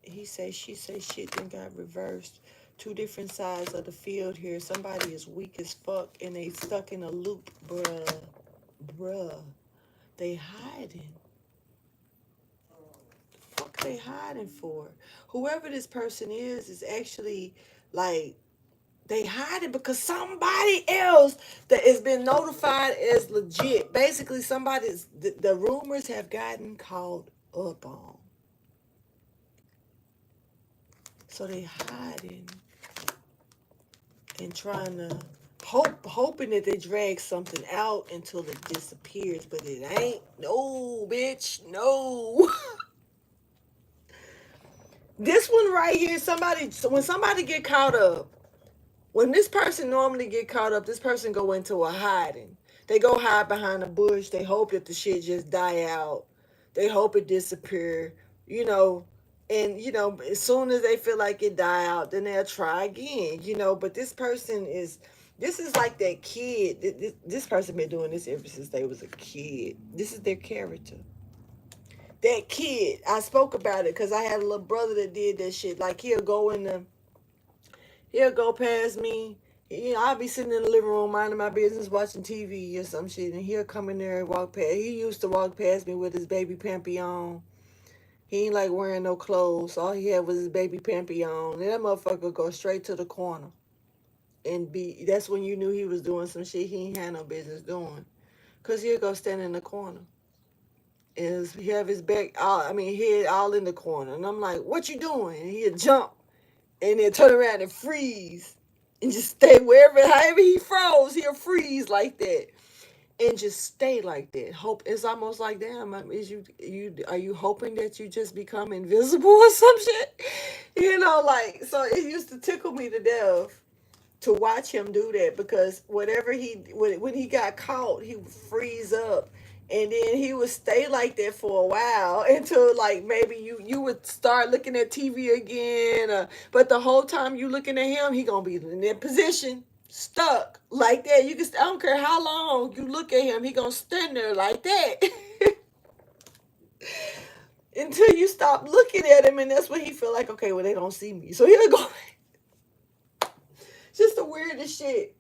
He say, she say, shit then got reversed. Two different sides of the field here. Somebody is weak as fuck and they stuck in a loop, bruh. They hiding. they hiding for? Whoever this person is actually like they hiding because somebody else that has been notified as legit. Basically, somebody's the rumors have gotten caught up on. So they hiding and trying to hoping that they drag something out until it disappears, but it ain't. No, bitch, no. This one right here, when somebody get caught up, when this person normally get caught up, this person go into a hiding. They go hide behind a bush. They hope that the shit just die out. They hope it disappear, you know. And, as soon as they feel like it die out, then they'll try again, But this is like that kid. This person been doing this ever since they was a kid. This is their character. That kid, I spoke about it because I had a little brother that did that shit. Like he'll go past me. I'll be sitting in the living room minding my business, watching TV or some shit, and he'll come in there and walk past. He used to walk past me with his baby pampy on. He ain't like wearing no clothes. All he had was his baby pampy on. And that motherfucker would go straight to the corner. That's when you knew he was doing some shit he ain't had no business doing. Because he'll go stand in the corner. And he have his back, head all in the corner. And I'm like, what you doing? And he'll jump and then turn around and freeze. And just stay however he froze, he'll freeze like that. And just stay like that. Hope it's almost like, damn, are you hoping that you just become invisible or some shit? So it used to tickle me to death to watch him do that because when he got caught, he would freeze up. And then he would stay like that for a while until like maybe you would start looking at TV again. But the whole time you looking at him, he gonna be in that position, stuck like that. I don't care how long you look at him, he gonna stand there like that until you stop looking at him, and that's when he feel like, okay, well, they don't see me, so he'll go. Just the weirdest shit.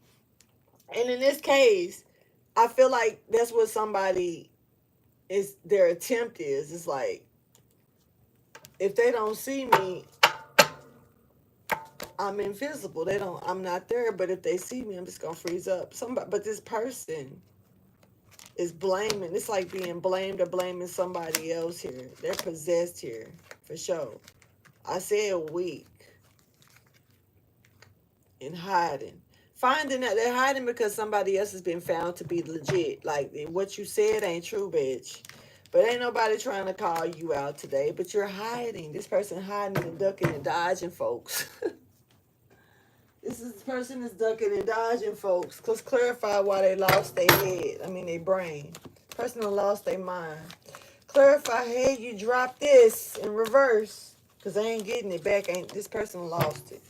And in this case, I feel like that's what their attempt is. It's like, if they don't see me, I'm invisible. I'm not there. But if they see me, I'm just gonna freeze up. But this person is blaming. It's like being blamed or blaming somebody else here. They're possessed here, for sure. I said weak and hiding. Finding that they're hiding because somebody else has been found to be legit. Like, what you said ain't true, bitch. But ain't nobody trying to call you out today. But you're hiding. This person hiding and ducking and dodging, folks. This person is ducking and dodging, folks. Let's clarify why they lost their head. Their brain. Person who lost their mind. Clarify, hey, you dropped this in reverse. Because they ain't getting it back. This person lost it.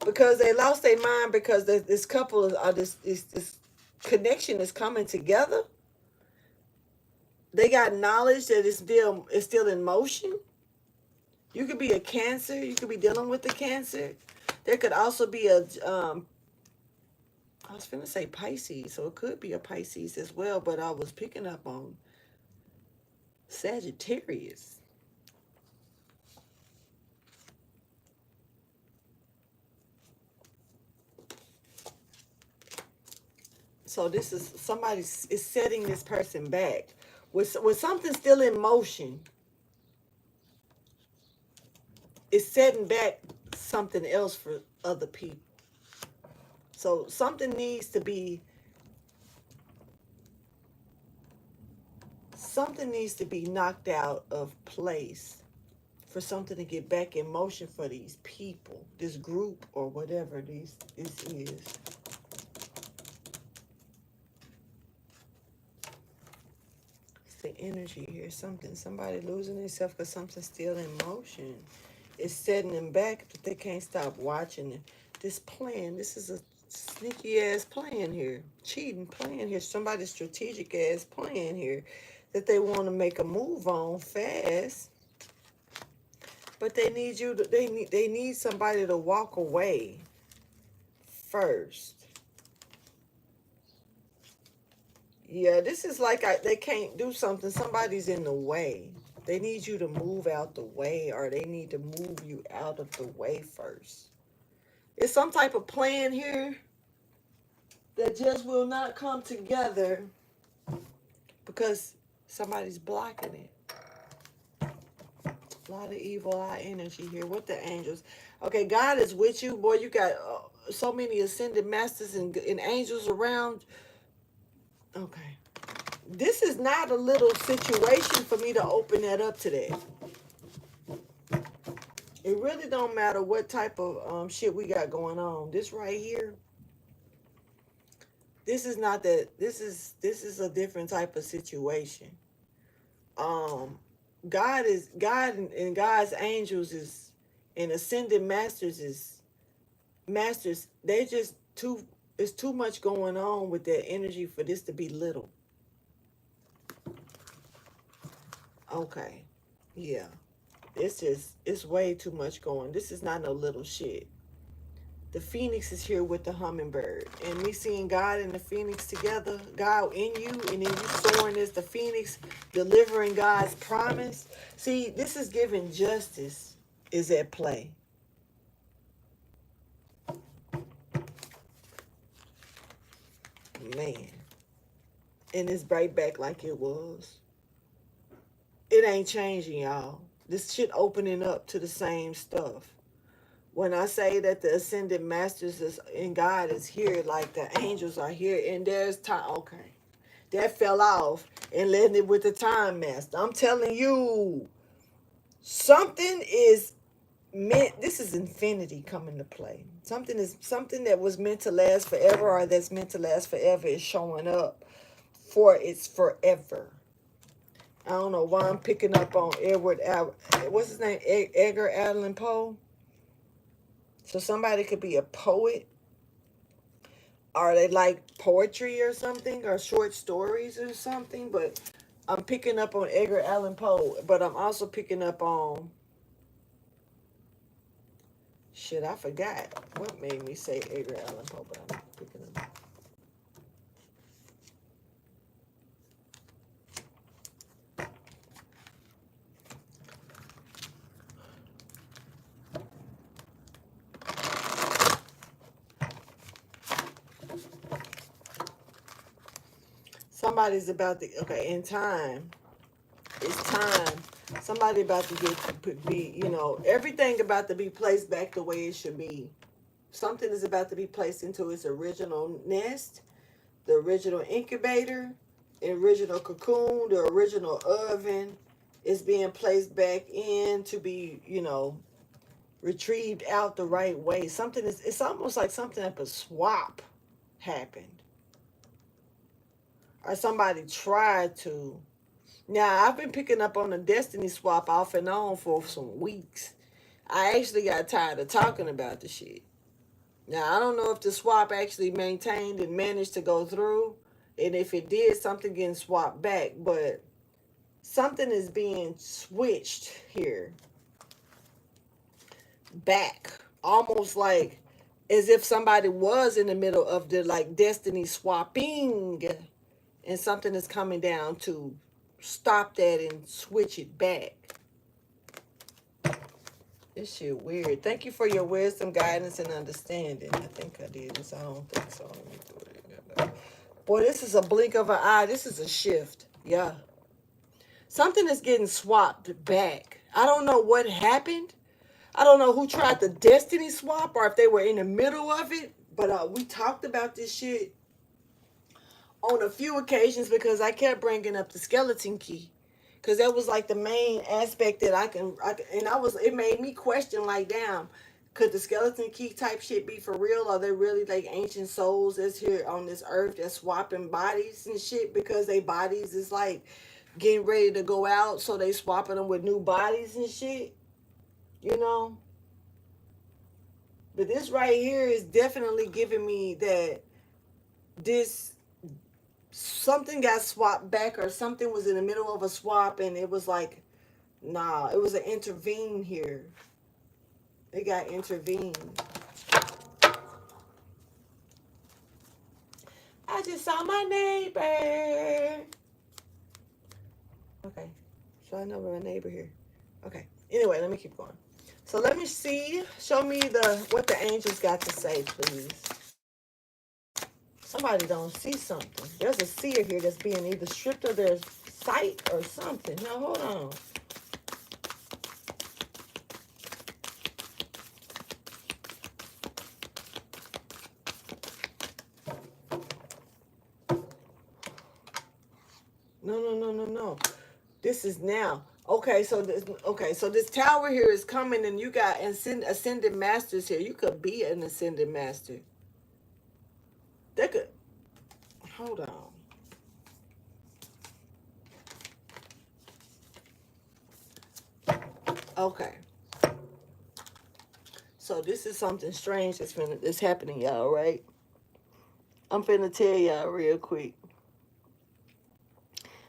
Because they lost their mind because this couple this connection is coming together. They got knowledge that it's still in motion. You could be a Cancer. You could be dealing with the Cancer. There could also be I was finna say Pisces, so it could be a Pisces as well, but I was picking up on Sagittarius. So this is somebody is setting this person back with something still in motion. It's setting back something else for other people. So something needs to be knocked out of place for something to get back in motion for these people, this group, or whatever this is. The energy here, somebody losing themselves because something's still in motion. It's setting them back, but they can't stop watching it. This plan, this is a sneaky ass plan here, cheating plan here, somebody's strategic ass plan here that they want to make a move on fast, but they need they need somebody to walk away first. Yeah, this is like they can't do something. Somebody's in the way. They need you to move out the way, or they need to move you out of the way first. It's some type of plan here that just will not come together because somebody's blocking it. A lot of evil eye energy here with the angels. Okay, God is with you. Boy, you got so many ascended masters and angels around. Okay. This is not a little situation for me to open that up today. It really don't matter what type of shit we got going on. This right here, this is not that. This is a different type of situation. God is God, and God's angels is, and ascended masters is masters. They just too. It's too much going on with their energy for this to be little. Okay, yeah. It's way too much going. This is not no little shit. The phoenix is here with the hummingbird. And me seeing God and the phoenix together, God in you, and then you soaring as the phoenix, delivering God's promise. See, this is giving justice is at play. Man. And it's right back like it was. It ain't changing, y'all. This shit opening up to the same stuff. When I say that the ascended masters is in God is here, like the angels are here, and there's time. Okay, that fell off and led it with the time master. I'm telling you, something is meant. This is infinity coming to play. Something that was meant to last forever, or that's meant to last forever, is showing up for its forever. I don't know why I'm picking up on what's his name? Edgar Allan Poe. So somebody could be a poet, or they like poetry or something, or short stories or something. But I'm picking up on Edgar Allan Poe. But I'm also picking up on, shit, I forgot what made me say Edgar Allan Poe, but I'm picking up. Somebody's about to, okay, in time. It's time. Somebody about to be, everything about to be placed back the way it should be. Something is about to be placed into its original nest, the original incubator, the original cocoon, the original oven is being placed back in to be, retrieved out the right way. It's almost like something like a swap happened. Or somebody tried to. Now, I've been picking up on the destiny swap off and on for some weeks. I actually got tired of talking about the shit. Now, I don't know if the swap actually maintained and managed to go through. And if it did, something getting swapped back. But something is being switched here. Back. Almost like as if somebody was in the middle of the destiny swapping. And something is coming down to stop that and switch it back. This shit weird. Thank you for your wisdom, guidance, and understanding. I think I did this. I don't think so. Let me do it. Boy, this is a blink of an eye. This is a shift. Yeah. Something is getting swapped back. I don't know what happened. I don't know who tried the destiny swap or if they were in the middle of it. But we talked about this shit on a few occasions because I kept bringing up the skeleton key, because that was like the main aspect that it made me question, like, damn, could the skeleton key type shit be for real? Are they really like ancient souls that's here on this earth that's swapping bodies and shit because they bodies is like getting ready to go out, so they swapping them with new bodies and shit, But this right here is definitely giving me that this something got swapped back, or something was in the middle of a swap, and it was like, nah, it was an intervene here. They got intervened. I just saw my neighbor. Okay. Flying over my neighbor here. Okay. Anyway, let me keep going. So let me see. Show me what the angels got to say, please. Somebody don't see something. There's a seer here that's being either stripped of their sight or something. Now, hold on. No. This is now. Okay, so this tower here is coming, and you got ascended masters here. You could be an ascended master. They could. Hold on. Okay. So this is something strange that's happening, y'all, right? I'm finna tell y'all real quick.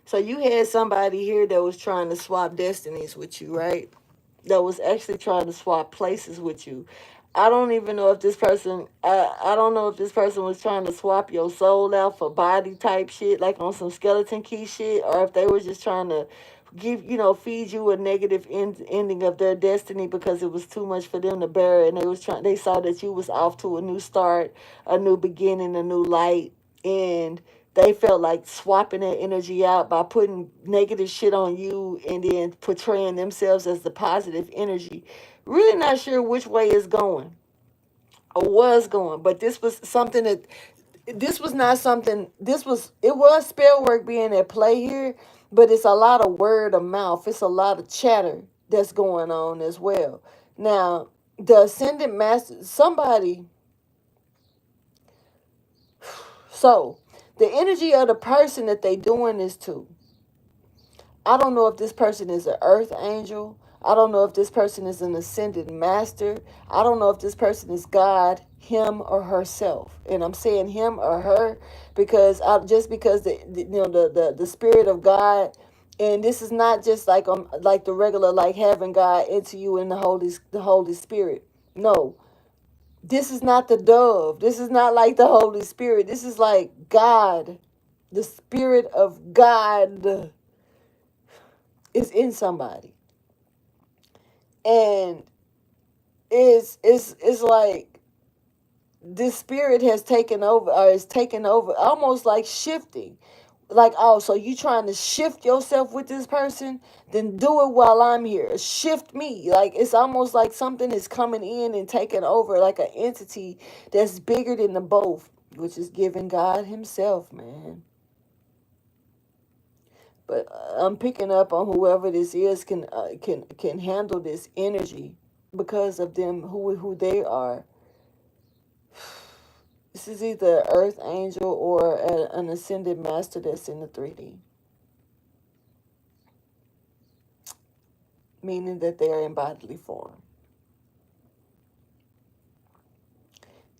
So you had somebody here that was trying to swap destinies with you, right? That was actually trying to swap places with you. I don't even know if this person, I don't know if this person was trying to swap your soul out for body type shit, like on some skeleton key shit, or if they were just trying to feed you a negative ending of their destiny because it was too much for them to bear, and they saw that you was off to a new start, a new beginning, a new light, and they felt like swapping that energy out by putting negative shit on you and then portraying themselves as the positive energy. Really not sure which way it's going or was going, but this was something that this was not something it was spell work being at play here, but it's a lot of word of mouth. It's a lot of chatter that's going on as well. Now, the ascendant master, somebody, so the energy of the person that they doing this to, I don't know if this person is an earth angel. I don't know if this person is an ascended master. I don't know if this person is God, him or herself. And I'm saying him or her because because the spirit of God, and this is not just like the regular, like having God into you in the Holy Spirit. No. This is not the dove. This is not like the Holy Spirit. This is like God. The Spirit of God is in somebody, and it's like this spirit has taken over, or is taking over, almost like shifting. Like, oh, so you trying to shift yourself with this person? Then do it while I'm here. Shift me. Like, it's almost like something is coming in and taking over, like an entity that's bigger than the both, which is giving God Himself, man. But I'm picking up on whoever this is can handle this energy because of them who they are. This is either an earth angel or an ascended master that's in the 3D, meaning that they are in bodily form.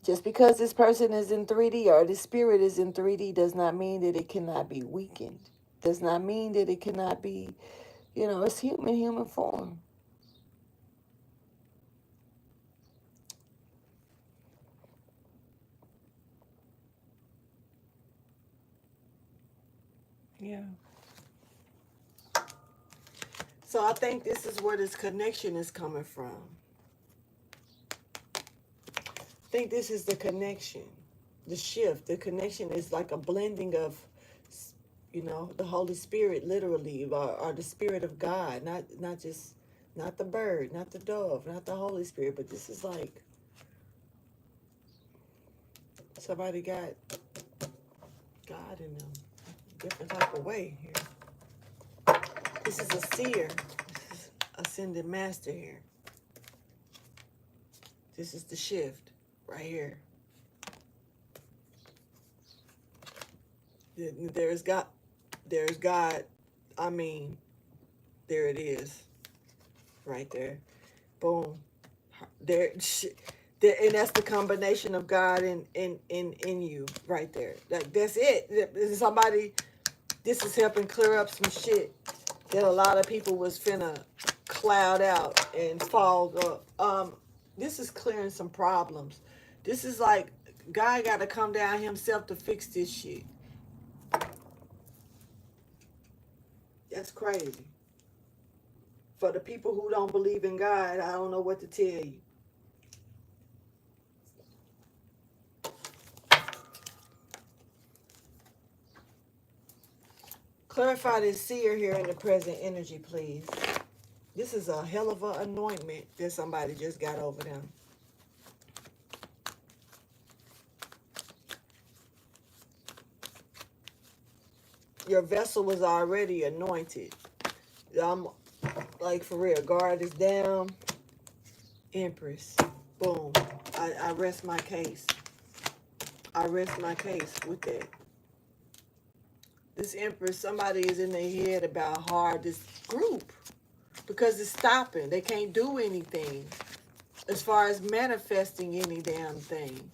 Just because this person is in 3D or the spirit is in 3D does not mean that it cannot be weakened. Does not mean that it cannot be, it's human form. Yeah. So I think this is where this connection is coming from. I think this is the connection, the shift. The connection is like a blending of, the Holy Spirit, literally, or the Spirit of God, not the bird, not the dove, not the Holy Spirit, but this is like somebody got God in them, different type of way here. This is a seer. This is ascended master here. This is the shift right here. There's God. There's God. I mean, there it is. Right there. Boom. There, and that's the combination of God in you right there. That's it. Somebody, this is helping clear up some shit that a lot of people was finna cloud out and fog up. This is clearing some problems. This is like God got to come down Himself to fix this shit. That's crazy. For the people who don't believe in God, I don't know what to tell you. Clarify this seer here in the present energy, please. This is a hell of an anointment that somebody just got over them. Your vessel was already anointed. I'm like, for real, guard is down. Empress. Boom. I rest my case. I rest my case with that. This Empress, somebody is in their head about how hard this group, because it's stopping. They can't do anything as far as manifesting any damn thing.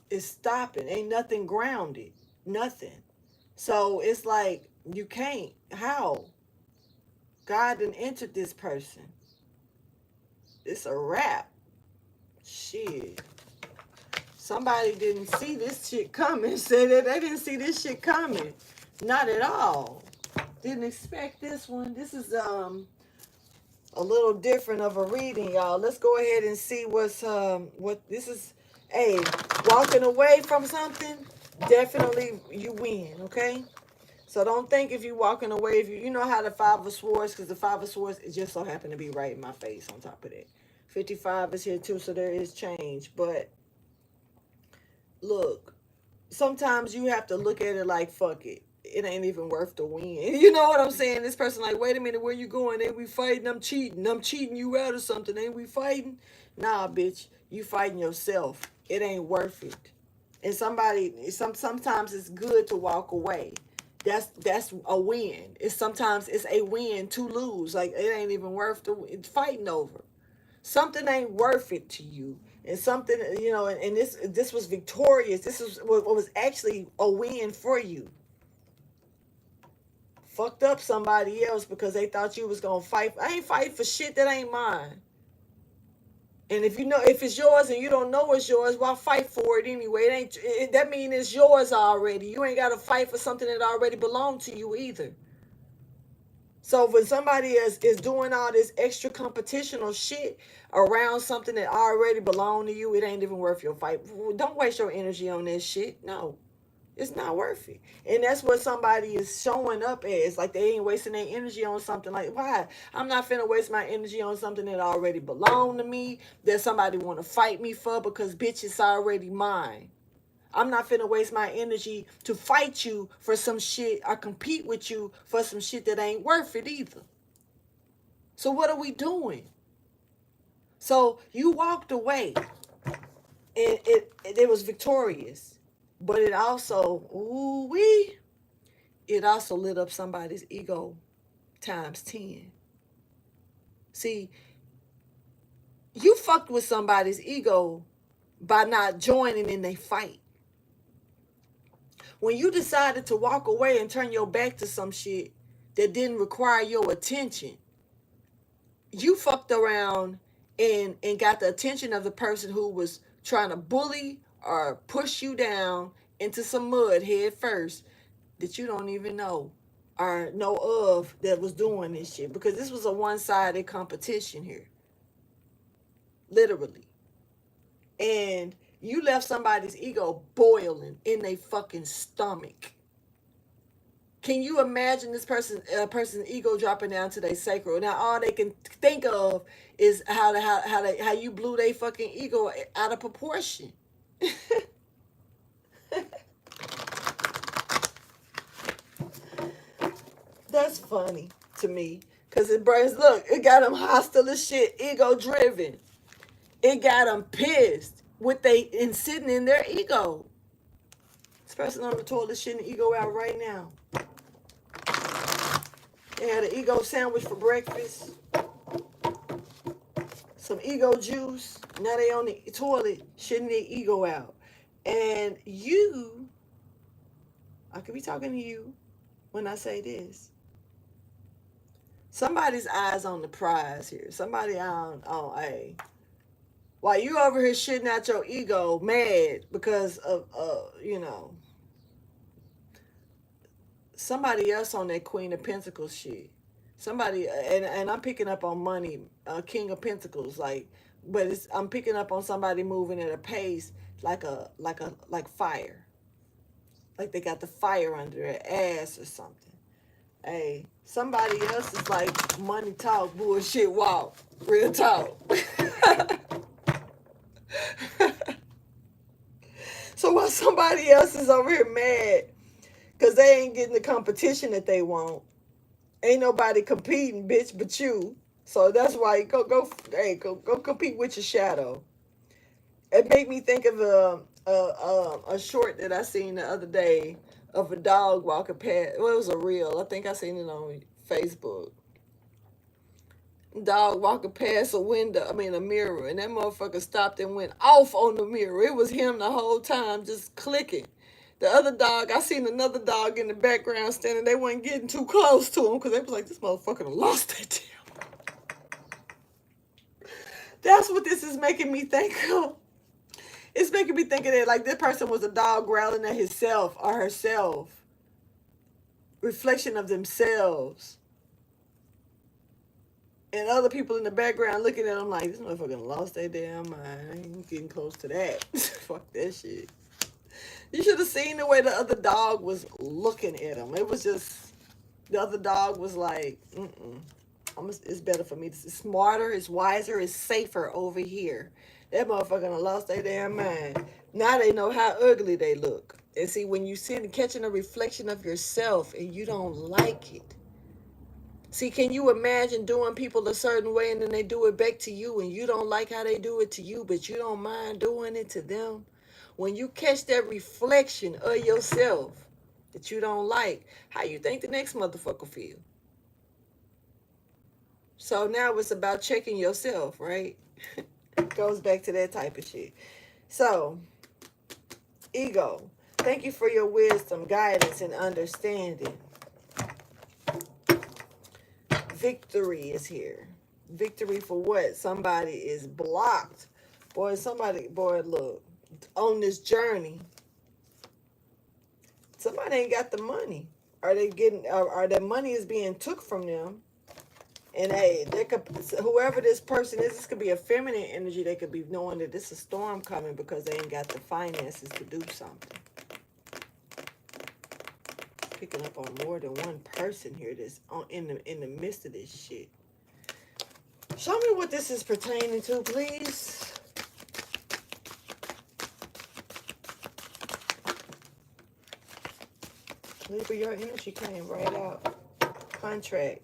It's stopping. Ain't nothing grounded. Nothing. So it's like, you can't. How? God done entered this person. It's a wrap. Shit. Somebody didn't see this shit coming. Said that they didn't see this shit coming. Not at all. Didn't expect this one. This is a little different of a reading, y'all. Let's go ahead and see what this is. Hey, walking away from something, definitely you win, okay? So don't think if you're walking away, if you know how the Five of Swords, because the Five of Swords, it just so happened to be right in my face on top of that. 55 is here too, so there is change. But look, sometimes you have to look at it like, fuck it. It ain't even worth the win. You know what I'm saying? This person like, wait a minute, where you going? Ain't we fighting? I'm cheating. I'm cheating you out or something. Ain't we fighting? Nah, bitch. You fighting yourself. It ain't worth it. And sometimes it's good to walk away. That's a win. Sometimes it's a win to lose. Like, it ain't even worth fighting over. Something ain't worth it to you. And something, and this was victorious. This is what was actually a win for you. Fucked up somebody else because they thought you was gonna fight. I ain't fighting for shit that ain't mine. And if it's yours and you don't know it's yours, why fight for it anyway? That means it's yours already. You ain't gotta fight for something that already belonged to you either. So when somebody is doing all this extra competitional shit around something that already belonged to you, it ain't even worth your fight. Don't waste your energy on this shit. No. It's not worth it. And that's what somebody is showing up as. Like, they ain't wasting their energy on something. Like, why? I'm not finna waste my energy on something that already belonged to me, that somebody want to fight me for, because, bitch, it's already mine. I'm not finna waste my energy to fight you for some shit or compete with you for some shit that ain't worth it either. So what are we doing? So you walked away, and it was victorious. But it also, it also lit up somebody's ego times 10. See, you fucked with somebody's ego by not joining in their fight. When you decided to walk away and turn your back to some shit that didn't require your attention, you fucked around and got the attention of the person who was trying to bully or push you down into some mud head first that you don't even know or know of that was doing this shit. Because this was a one-sided competition here. Literally. And you left somebody's ego boiling in their fucking stomach. Can you imagine this person's ego dropping down to their sacral? Now all they can think of is how you blew their fucking ego out of proportion. That's funny to me. Because it got them hostile as shit, ego driven. It got them pissed and sitting in their ego. This person on the toilet shitting the ego out right now. They had an ego sandwich for breakfast. Some ego juice. Now they on the toilet shitting their ego out. And I could be talking to you when I say this. Somebody's eyes on the prize here. Somebody hey. While you over here shitting out your ego, mad because of, somebody else on that Queen of Pentacles shit. Somebody, and I'm picking up on money, King of Pentacles, like, but I'm picking up on somebody moving at a pace like fire, like they got the fire under their ass or something. Hey, somebody else is like money talk, bullshit walk, real talk. So while somebody else is over here mad because they ain't getting the competition that they want, ain't nobody competing, bitch, but you. So that's why you go compete with your shadow. It made me think of a short that I seen the other day of a dog walking past. Well, it was a reel. I think I seen it on Facebook. Dog walking past a window, I mean a mirror, and that motherfucker stopped and went off on the mirror. It was him the whole time, just clicking. The other dog, I seen another dog in the background standing. They wasn't getting too close to him because they was like, this motherfucker done lost that damn. That's what this is making me think of. It's making me think of that, like this person was a dog growling at himself or herself. Reflection of themselves. And other people in the background looking at them like, this motherfucker lost their damn mind. I ain't getting close to that. Fuck that shit. You should have seen the way the other dog was looking at him. It was just, the other dog was like, it's better for me. It's smarter, it's wiser, it's safer over here. That motherfucker done lost their damn mind. Now they know how ugly they look. And see, when you sit and catching a reflection of yourself and you don't like it. See, can you imagine doing people a certain way and then they do it back to you and you don't like how they do it to you, but you don't mind doing it to them? When you catch that reflection of yourself that you don't like, how you think the next motherfucker feel? So now it's about checking yourself, right? Goes back to that type of shit. So, ego, thank you for your wisdom, guidance, and understanding. Victory is here. Victory for what? Somebody is blocked. Boy, look, on this journey, somebody ain't got the money. Are they getting, or their money is being took from them? And hey, whoever this person is, this could be a feminine energy. They could be knowing that this is a storm coming because they ain't got the finances to do something. Picking up on more than one person here that's in the midst of this shit. Show me what this is pertaining to, please. Libra, your energy came right out. Contract.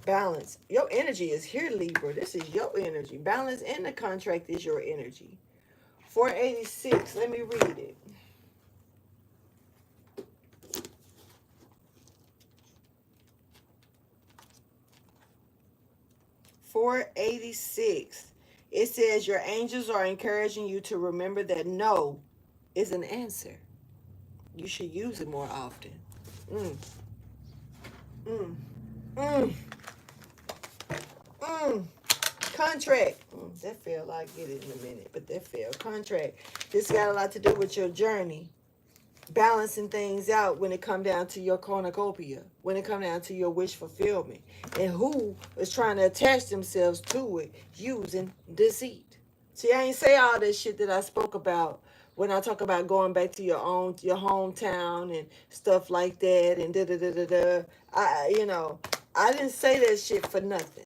Balance. Your energy is here, Libra. This is your energy. Balance and the contract is your energy. 486. Let me read it. $486. It says your angels are encouraging you to remember that no is an answer. You should use it more often. Contract. That felt like get it in a minute, but that felt. Contract. This got a lot to do with your journey. Balancing things out when it come down to your cornucopia, when it come down to your wish fulfillment, and who is trying to attach themselves to it using deceit. See, I ain't say all this shit that I spoke about when I talk about going back to your hometown and stuff like that and da da da da da. I didn't say that shit for nothing.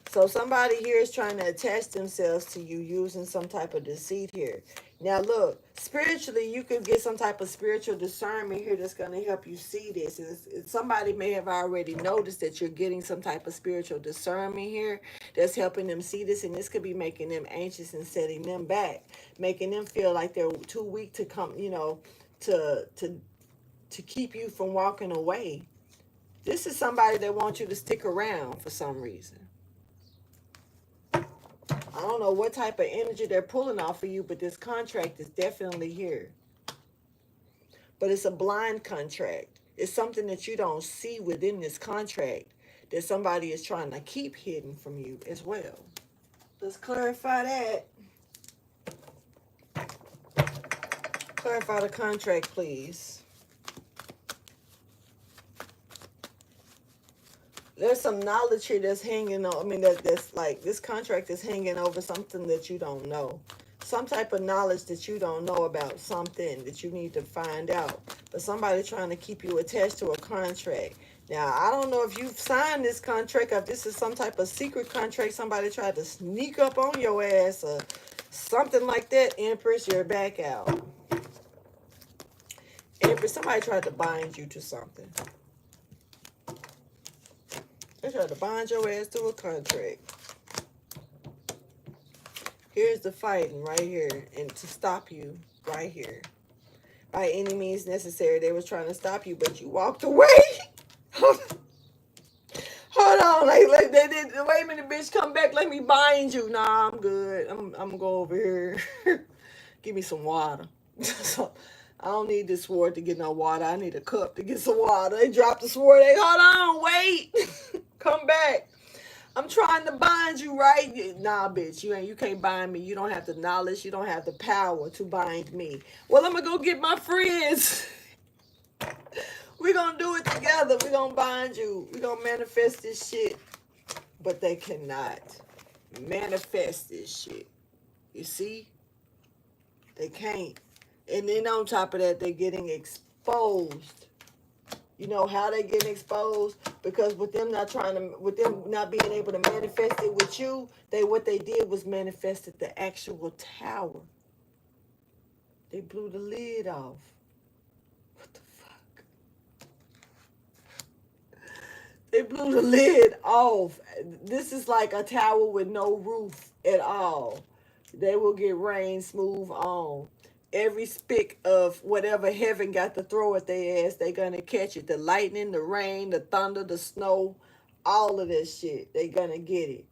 So somebody here is trying to attach themselves to you using some type of deceit here. Now look, spiritually, you could get some type of spiritual discernment here that's going to help you see this. Somebody may have already noticed that you're getting some type of spiritual discernment here that's helping them see this, and this could be making them anxious and setting them back, making them feel like they're too weak to come, to keep you from walking away. This is somebody that wants you to stick around for some reason. I don't know what type of energy they're pulling off of you, but this contract is definitely here. But it's a blind contract. It's something that you don't see within this contract that somebody is trying to keep hidden from you as well. Let's clarify that. Clarify the contract, please. There's some knowledge here that's hanging on. I mean, that's like this contract is hanging over something that you don't know. Some type of knowledge that you don't know about something that you need to find out. But somebody trying to keep you attached to a contract. Now, I don't know if you've signed this contract, if this is some type of secret contract, somebody tried to sneak up on your ass or something like that. Empress, you're back out. Empress, somebody tried to bind you to something. They tried to bind your ass to a contract. Here's the fighting right here, and to stop you right here. By any means necessary, they was trying to stop you, but you walked away. Hold on, like they did. Wait a minute, bitch, come back. Let me bind you. Nah, I'm good. I'm gonna go over here. Give me some water. So, I don't need this sword to get no water. I need a cup to get some water. They dropped the sword. They hold on, wait, come back. I'm trying to bind you, right? Nah, bitch, you can't bind me. You don't have the knowledge. You don't have the power to bind me. Well, I'm gonna go get my friends. We're gonna do it together. We're gonna bind you. We're gonna manifest this shit. But they cannot manifest this shit. You see? They can't. And then on top of that, they're getting exposed. You know how they getting exposed? Because with them with them not being able to manifest it with you, what they did was manifested the actual tower. They blew the lid off. What the fuck? They blew the lid off. This is like a tower with no roof at all. They will get rain smooth on. Every spick of whatever heaven got to throw at their ass, they gonna catch it. The lightning, the rain, the thunder, the snow, all of that shit, they gonna get it.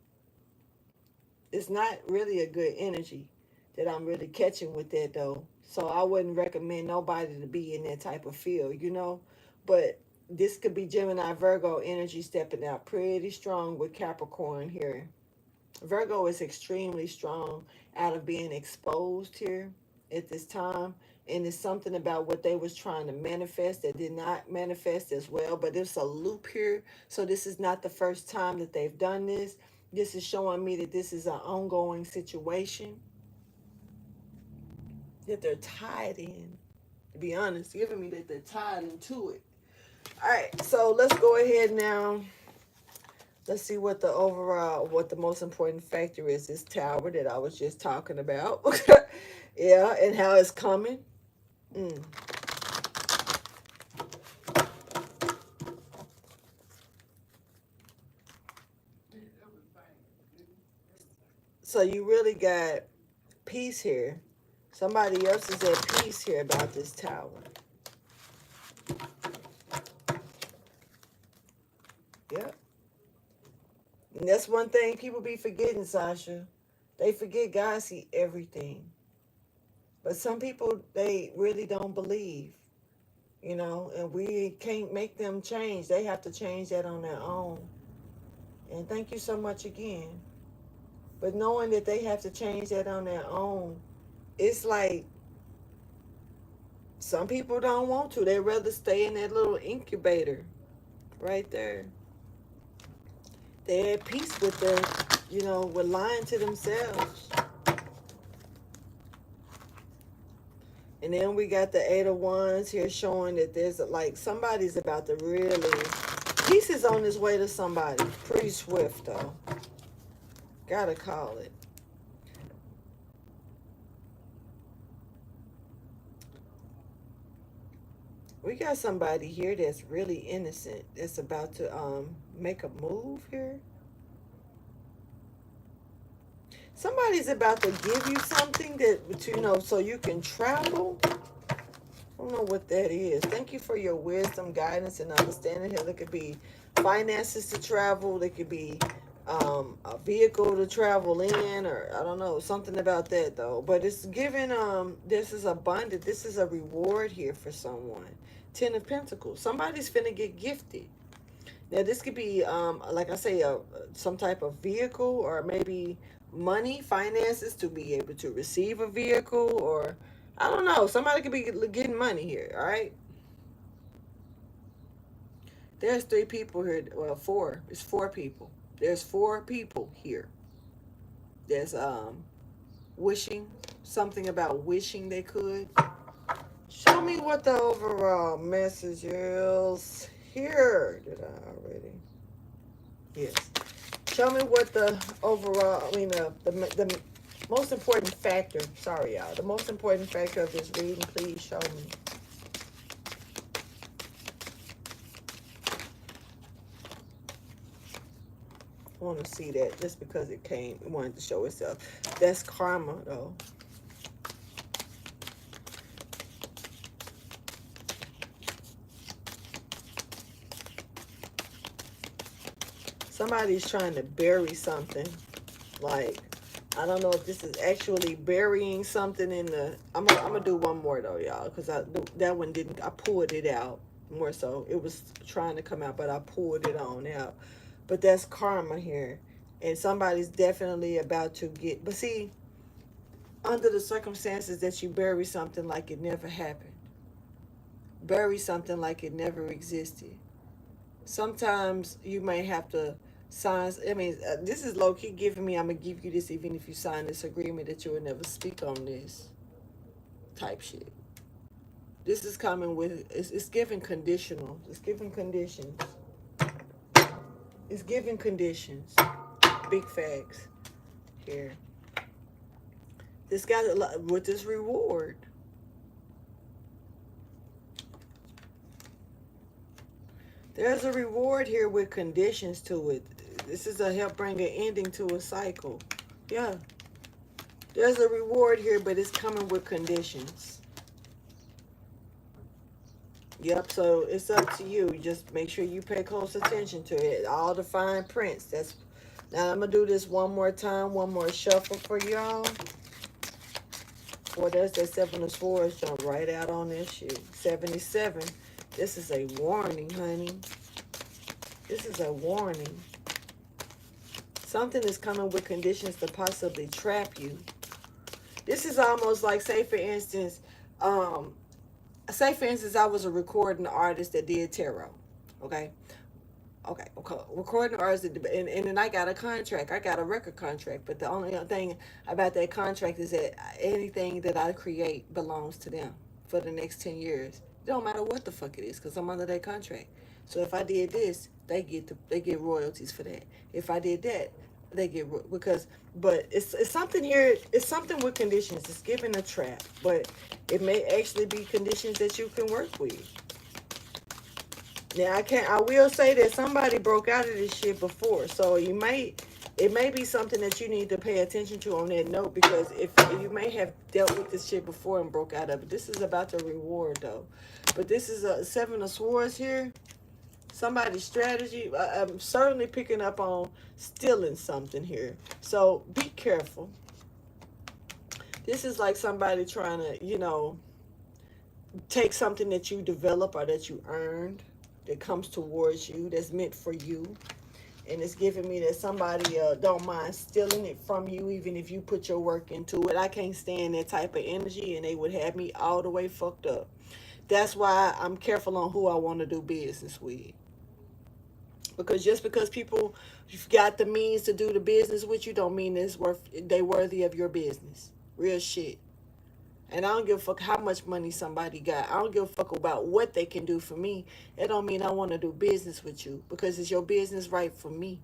It's not really a good energy that I'm really catching with that though. So I wouldn't recommend nobody to be in that type of field, you know. But this could be Gemini Virgo energy stepping out pretty strong with Capricorn here. Virgo is extremely strong out of being exposed here at this time. And it's something about what they was trying to manifest that did not manifest as well. But there's a loop here. So this is not the first time that they've done this. This is showing me that this is an ongoing situation that they're tied in. To be honest, giving me that they're tied into it. All right, so let's go ahead now. Let's see what the most important factor is. This tower that I was just talking about. Yeah, and how it's coming. So you really got peace here. Somebody else is at peace here about this tower. Yep. And that's one thing people be forgetting, Sasha. They forget God see everything. But some people, they really don't believe, you know, and we can't make them change. They have to change that on their own. And thank you so much again. But knowing that they have to change that on their own, it's like some people don't want to. They'd rather stay in that little incubator right there. They're at peace with with lying to themselves. And then we got the Eight of Wands here showing that there's like somebody's about to really, peace is on his way to somebody. Pretty swift though. Gotta call it. We got somebody here that's really innocent that's about to make a move here. Somebody's about to give you something that, so you can travel. I don't know what that is. Thank you for your wisdom, guidance, and understanding here. There could be finances to travel. There could be a vehicle to travel in, or I don't know, something about that though. But it's given, this is abundant. This is a reward here for someone. Ten of Pentacles. Somebody's finna get gifted. Now this could be, like I say, some type of vehicle, or maybe money, finances to be able to receive a vehicle, or I don't know. Somebody could be getting money here, all right? There's 3 people here. Well, 4. It's 4 people. There's 4 people here. There's wishing, something about wishing they could. Show me what the overall message is here. Did I already? Yes. Show me what the overall, the most important factor, sorry y'all, the most important factor of this reading, please show me. I want to see that just because it wanted to show itself. That's karma though. Somebody's trying to bury something. Like, I don't know if this is actually burying something in the... I'm gonna do one more though, y'all, because that one didn't... I pulled it out more so. It was trying to come out, but I pulled it on out. But that's karma here. And somebody's definitely about to get... But see, under the circumstances that you bury something like it never happened. Bury something like it never existed. Sometimes you may have to sign... this is low-key giving me, I'm going to give you this even if you sign this agreement that you will never speak on this type shit. This is coming with... It's giving conditional. It's giving conditions. It's giving conditions. Big facts here. This got a lot with this reward. There's a reward here with conditions to it. This is a help bring an ending to a cycle. Yeah. There's a reward here, but it's coming with conditions. Yep, so it's up to you. Just make sure you pay close attention to it. All the fine prints. Now I'm going to do this one more time. One more shuffle for y'all. Boy, there's that 7 of Swords jump right out on this shit. 77. This is a warning, honey. This is a warning. Something is coming with conditions to possibly trap you. This is almost like, say for instance, I was a recording artist that did tarot. Okay. Recording artist, and then I got a contract. I got a record contract. But the only thing about that contract is that anything that I create belongs to them for the next 10 years. It don't matter what the fuck it is, because I'm under that contract. So if I did this, they get royalties for that. If I did that, they get but it's something here. It's something with conditions. It's giving a trap, but it may actually be conditions that you can work with. Now I will say that somebody broke out of this shit before, so it may be something that you need to pay attention to on that note, because if you may have dealt with this shit before and broke out of it. This is about the reward though. But this is a 7 of Swords here. Somebody's strategy. I'm certainly picking up on stealing something here. So be careful. This is like somebody trying to, take something that you develop or that you earned, that comes towards you, that's meant for you. And it's giving me that somebody don't mind stealing it from you, even if you put your work into it. I can't stand that type of energy, and they would have me all the way fucked up. That's why I'm careful on who I want to do business with. Because just because people, you've got the means to do the business with you, don't mean they worthy of your business. Real shit. And I don't give a fuck how much money somebody got. I don't give a fuck about what they can do for me. It don't mean I want to do business with you, because it's your business right for me.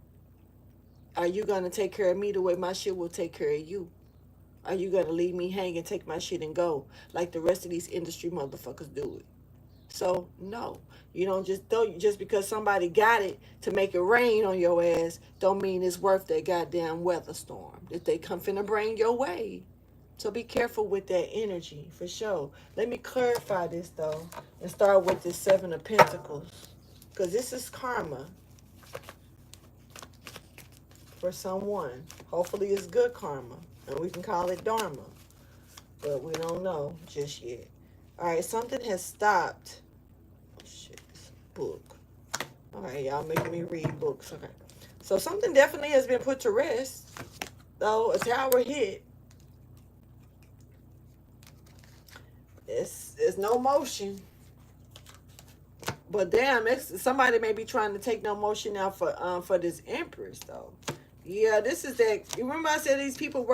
Are you going to take care of me the way my shit will take care of you? Are you going to leave me hang and take my shit and go like the rest of these industry motherfuckers do it? So, no. You don't just because somebody got it to make it rain on your ass, don't mean it's worth that goddamn weather storm that they come finna bring your way. So be careful with that energy, for sure. Let me clarify this, though, and start with this 7 of Pentacles. Because this is karma for someone. Hopefully it's good karma, and we can call it dharma. But we don't know just yet. All right, something has stopped. Oh, shit, this book. All right, y'all making me read books. Okay. So something definitely has been put to rest, though. A tower hit. There's no motion. But damn, somebody may be trying to take no motion out for this Empress though. Yeah, this is that. You remember I said these people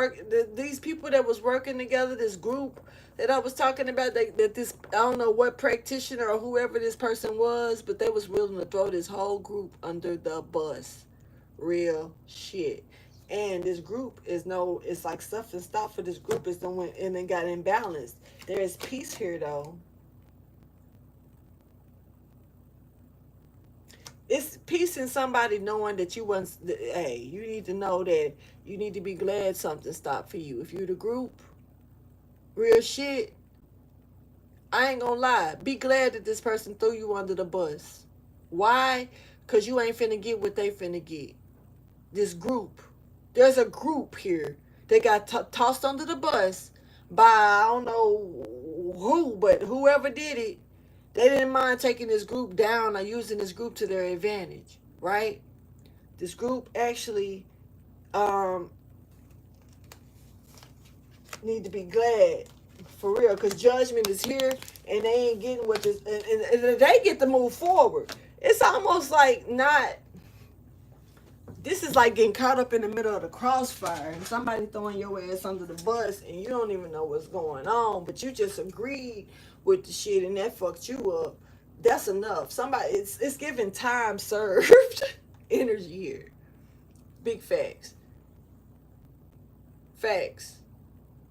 these people that was working together, this group that I was talking about. That this, I don't know what practitioner or whoever this person was, but they was willing to throw this whole group under the bus. Real shit. And this group is no. It's like stuff and stop for this group is doing and then got imbalanced. There is peace here though. It's peace in somebody knowing that you want. Hey, you need to know that you need to be glad something stopped for you. If you're the group, real shit. I ain't gonna lie. Be glad that this person threw you under the bus. Why? Cause you ain't finna get what they finna get. This group. There's a group here that got tossed under the bus by I don't know who, but whoever did it. They didn't mind taking this group down or using this group to their advantage, right? This group actually need to be glad for real, because judgment is here and they ain't getting what this, and they get to move forward. It's almost like not, this is like getting caught up in the middle of the crossfire and somebody throwing your ass under the bus and you don't even know what's going on, but you just agreed with the shit and that fucked you up. That's enough. Somebody, it's giving time served energy here. Big facts. Facts.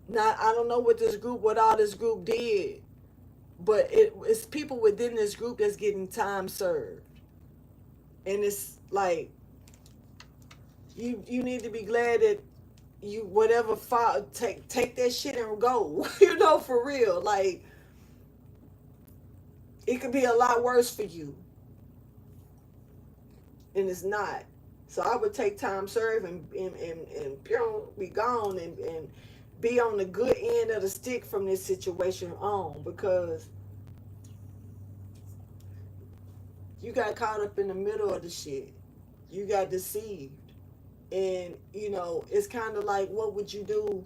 Now, I don't know what all this group did, but it's people within this group that's getting time served. And it's like, you need to be glad that you, whatever, take that shit and go. You know, for real. Like, it could be a lot worse for you. And it's not. So I would take time serve and be gone and be on the good end of the stick from this situation on, because you got caught up in the middle of the shit. You got deceived. And, you know, it's kind of like, what would you do?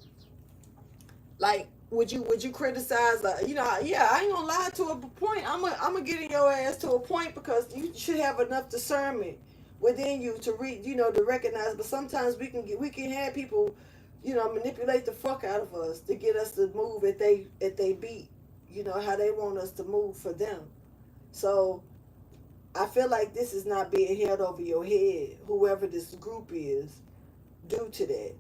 Like, would you criticize? You know, yeah, I ain't gonna lie, to a point. I'm gonna get in your ass to a point, because you should have enough discernment within you to read, you know, to recognize. But sometimes we can have people, you know, manipulate the fuck out of us to get us to move at they beat, you know, how they want us to move for them. So I feel like this is not being held over your head, whoever this group is, due to that.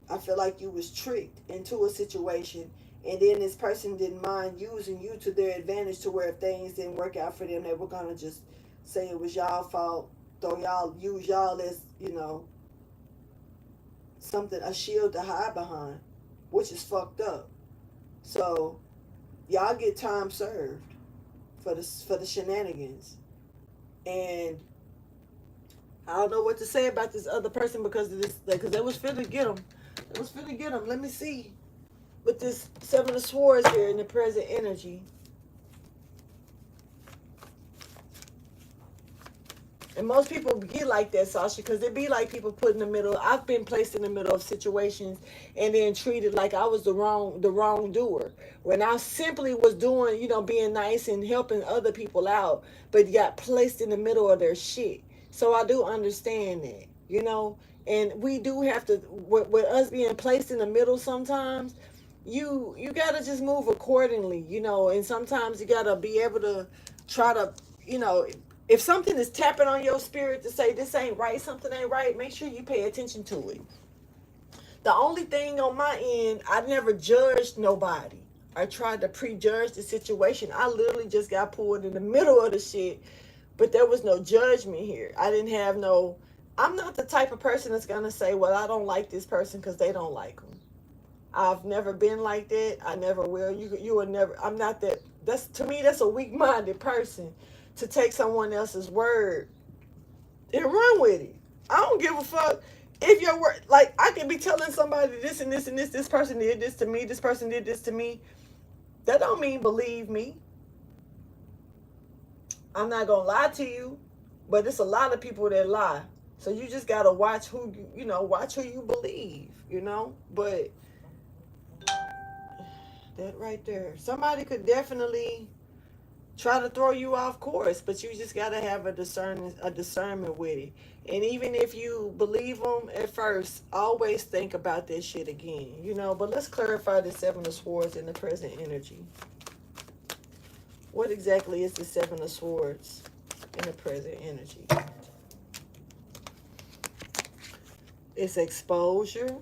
I feel like you was tricked into a situation, and then this person didn't mind using you to their advantage, to where if things didn't work out for them, they were gonna just say it was y'all fault, use y'all as, you know, something, a shield to hide behind, which is fucked up. So y'all get time served for the shenanigans. And I don't know what to say about this other person, because of this, because they was finna get them. They was finna get them. Let me see. With this Seven of Swords here in the present energy. And most people get like that, Sasha, because it be like people put in the middle. I've been placed in the middle of situations and then treated like I was the wrongdoer, when I simply was doing, you know, being nice and helping other people out, but got placed in the middle of their shit. So I do understand that, you know, and we do have to, with us being placed in the middle sometimes, you gotta just move accordingly, you know, and sometimes you gotta be able to try to, you know, if something is tapping on your spirit to say this ain't right, something ain't right, make sure you pay attention to it. The only thing on my end, I never judged nobody. I tried to prejudge the situation. I literally just got pulled in the middle of the shit, but there was no judgment here. I didn't have no, I'm not the type of person that's going to say, well, I don't like this person because they don't like them. I've never been like that. I never will. You will never, I'm not that. That's, to me, that's a weak-minded person, to take someone else's word and run with it. I don't give a fuck if your word, like, I can be telling somebody this and this and this person did this to me, this person did this to me. That don't mean believe me. I'm not gonna lie to you, but it's a lot of people that lie. So you just gotta watch who you know, watch who you believe, you know. But that right there, somebody could definitely try to throw you off course, but you just gotta have a discernment with it. And even if you believe them at first, always think about that shit again, you know. But let's clarify the Seven of Swords in the present energy. What exactly is the Seven of Swords in the present energy? It's exposure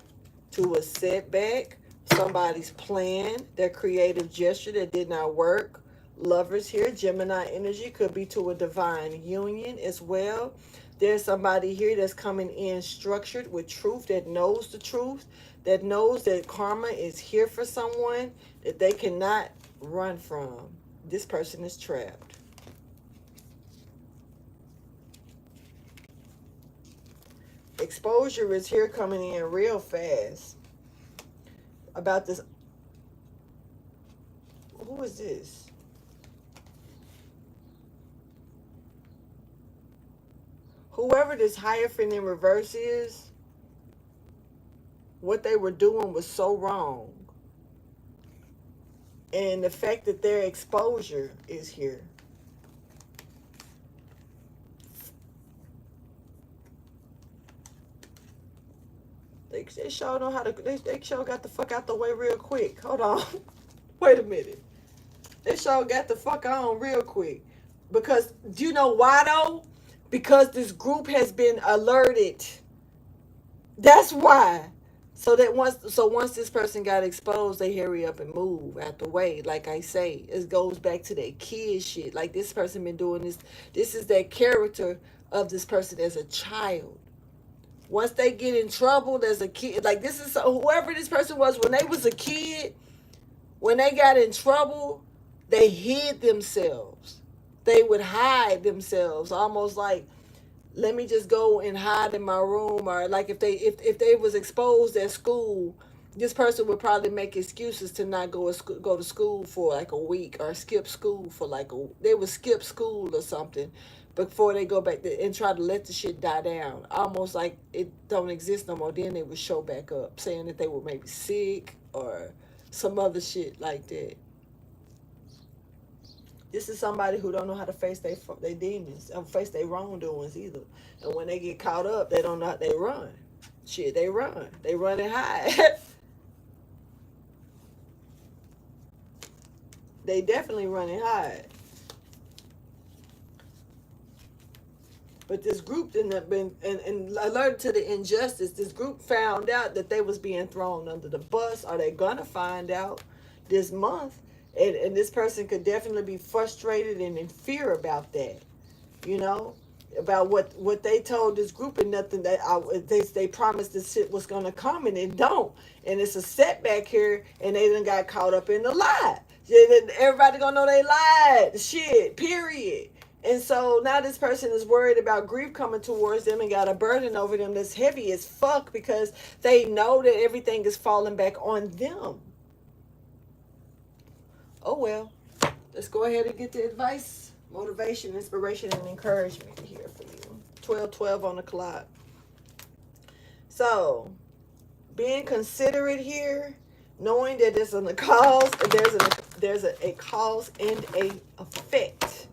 to a setback, somebody's plan, their creative gesture that did not work. Lovers here, Gemini energy, could be to a divine union as well. There's somebody here that's coming in structured with truth, that knows the truth, that knows that karma is here for someone that they cannot run from. This person is trapped. Exposure is here coming in real fast. About this. Who is this? Whoever this Hierophant in reverse is, what they were doing was so wrong. And the fact that their exposure is here. They sure know how to, they sure got the fuck out the way real quick. Hold on. Wait a minute. They sure got the fuck on real quick. Because, do you know why though? Because this group has been alerted. That's why. So once this person got exposed, they hurry up and move out the way. Like I say, it goes back to that kid shit. Like, this person been doing this. This is that character of this person as a child. Once they get in trouble as a kid, like, this is whoever this person was when they was a kid, when they got in trouble, they hid themselves. They would hide themselves, almost like, let me just go and hide in my room. Or like, if they was exposed at school, this person would probably make excuses to not go to school for like a week, or skip school for like they would skip school or something before they go back and try to let the shit die down, almost like it don't exist no more. Then they would show back up saying that they were maybe sick or some other shit like that. This is somebody who don't know how to face their demons, and face their wrongdoings either. And when they get caught up, they don't know how they run. Shit, they run. They run and hide. They definitely run and hide. But this group didn't have been and alerted to the injustice. This group found out that they was being thrown under the bus. Are they gonna find out this month? And this person could definitely be frustrated and in fear about that, you know, about what they told this group, and nothing that they promised this shit was gonna come, and it don't, and it's a setback here, and they done got caught up in the lie. Everybody gonna know they lied. Shit. Period. And so now this person is worried about grief coming towards them and got a burden over them that's heavy as fuck, because they know that everything is falling back on them. Oh well, let's go ahead and get the advice, motivation, inspiration, and encouragement here for you. 12:12 on the clock. So, being considerate here, knowing that there's a cause, there's a cause and a effect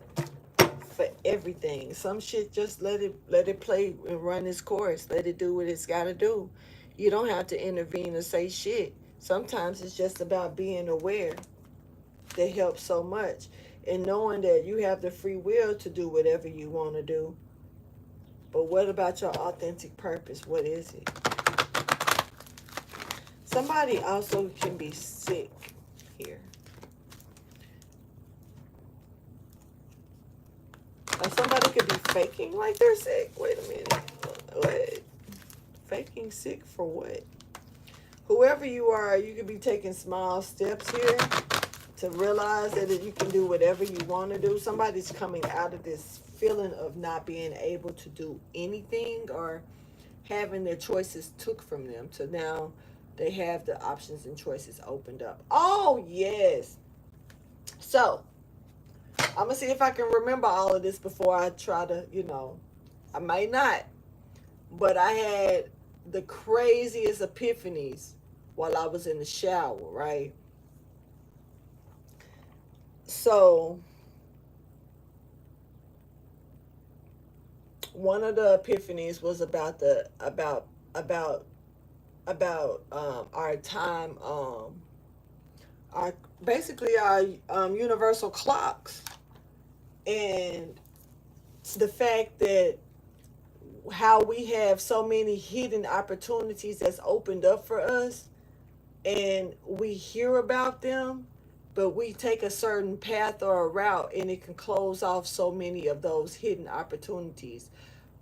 for everything. Some shit, just let it play and run its course. Let it do what it's got to do. You don't have to intervene or say shit. Sometimes it's just about being aware. That helps so much, and knowing that you have the free will to do whatever you want to do. But what about your authentic purpose? What is it? Somebody also can be sick here. Or somebody could be faking like they're sick. Wait a minute. What? Faking sick for what? Whoever you are, you could be taking small steps here to realize that you can do whatever you want to do. Somebody's coming out of this feeling of not being able to do anything, or having their choices took from them, to now they have the options and choices opened up. Oh, yes. So, I'm going to see if I can remember all of this before I try to, I might not. But I had the craziest epiphanies while I was in the shower, right? So, one of the epiphanies was about our time, our basically our universal clocks, and the fact that how we have so many hidden opportunities that's opened up for us, and we hear about them, but we take a certain path or a route, and it can close off so many of those hidden opportunities.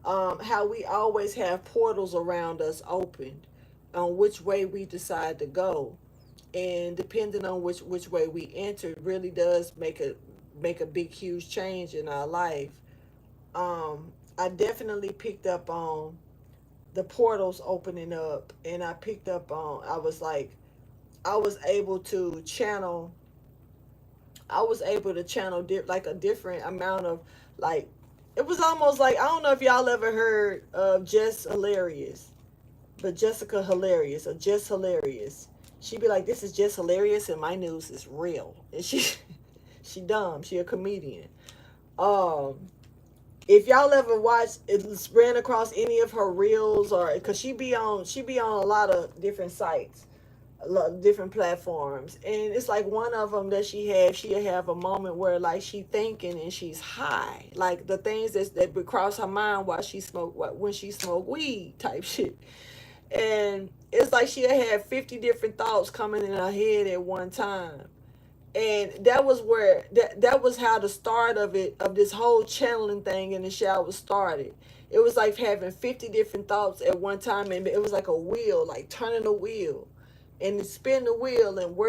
How we always have portals around us opened on which way we decide to go, and depending on which way we enter, it really does make a big huge change in our life. I definitely picked up on the portals opening up, and I picked up on, I was like, I was able to channel I was able to channel like a different amount of, like, it was almost like, I don't know if y'all ever heard of Jess Hilarious, but Jessica Hilarious or Jess Hilarious. She'd be like, "This is just hilarious, and my news is real." And she dumb. She a comedian. Um, if y'all ever watched, it ran across any of her reels, or because she be on a lot of different sites, a lot of different platforms, and it's like one of them that she'll have a moment where like she thinking and she's high, like the things that would cross her mind while she when she smoked weed type shit. And it's like she'll have 50 different thoughts coming in her head at one time. And that was how the start of this whole channeling thing in the shower started. It was like having 50 different thoughts at one time, and it was like a wheel, like turning a wheel, and you spin the wheel, and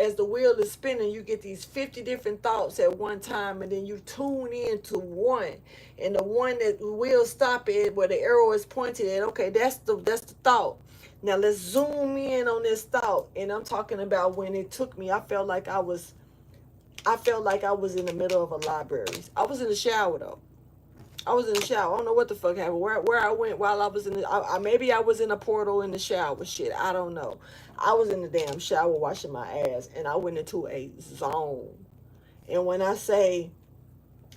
as the wheel is spinning, you get these 50 different thoughts at one time, and then you tune into one, and the one that the wheel stop at where the arrow is pointed at, okay, that's the thought. Now let's zoom in on this thought. And I'm talking about when it took me, I felt like I was in the middle of a library. I was in the shower though. I was in the shower. I don't know what the fuck happened. Where I went while I was in the, maybe I was in a portal in the shower. Shit, I don't know. I was in the damn shower washing my ass, and I went into a zone. And when I say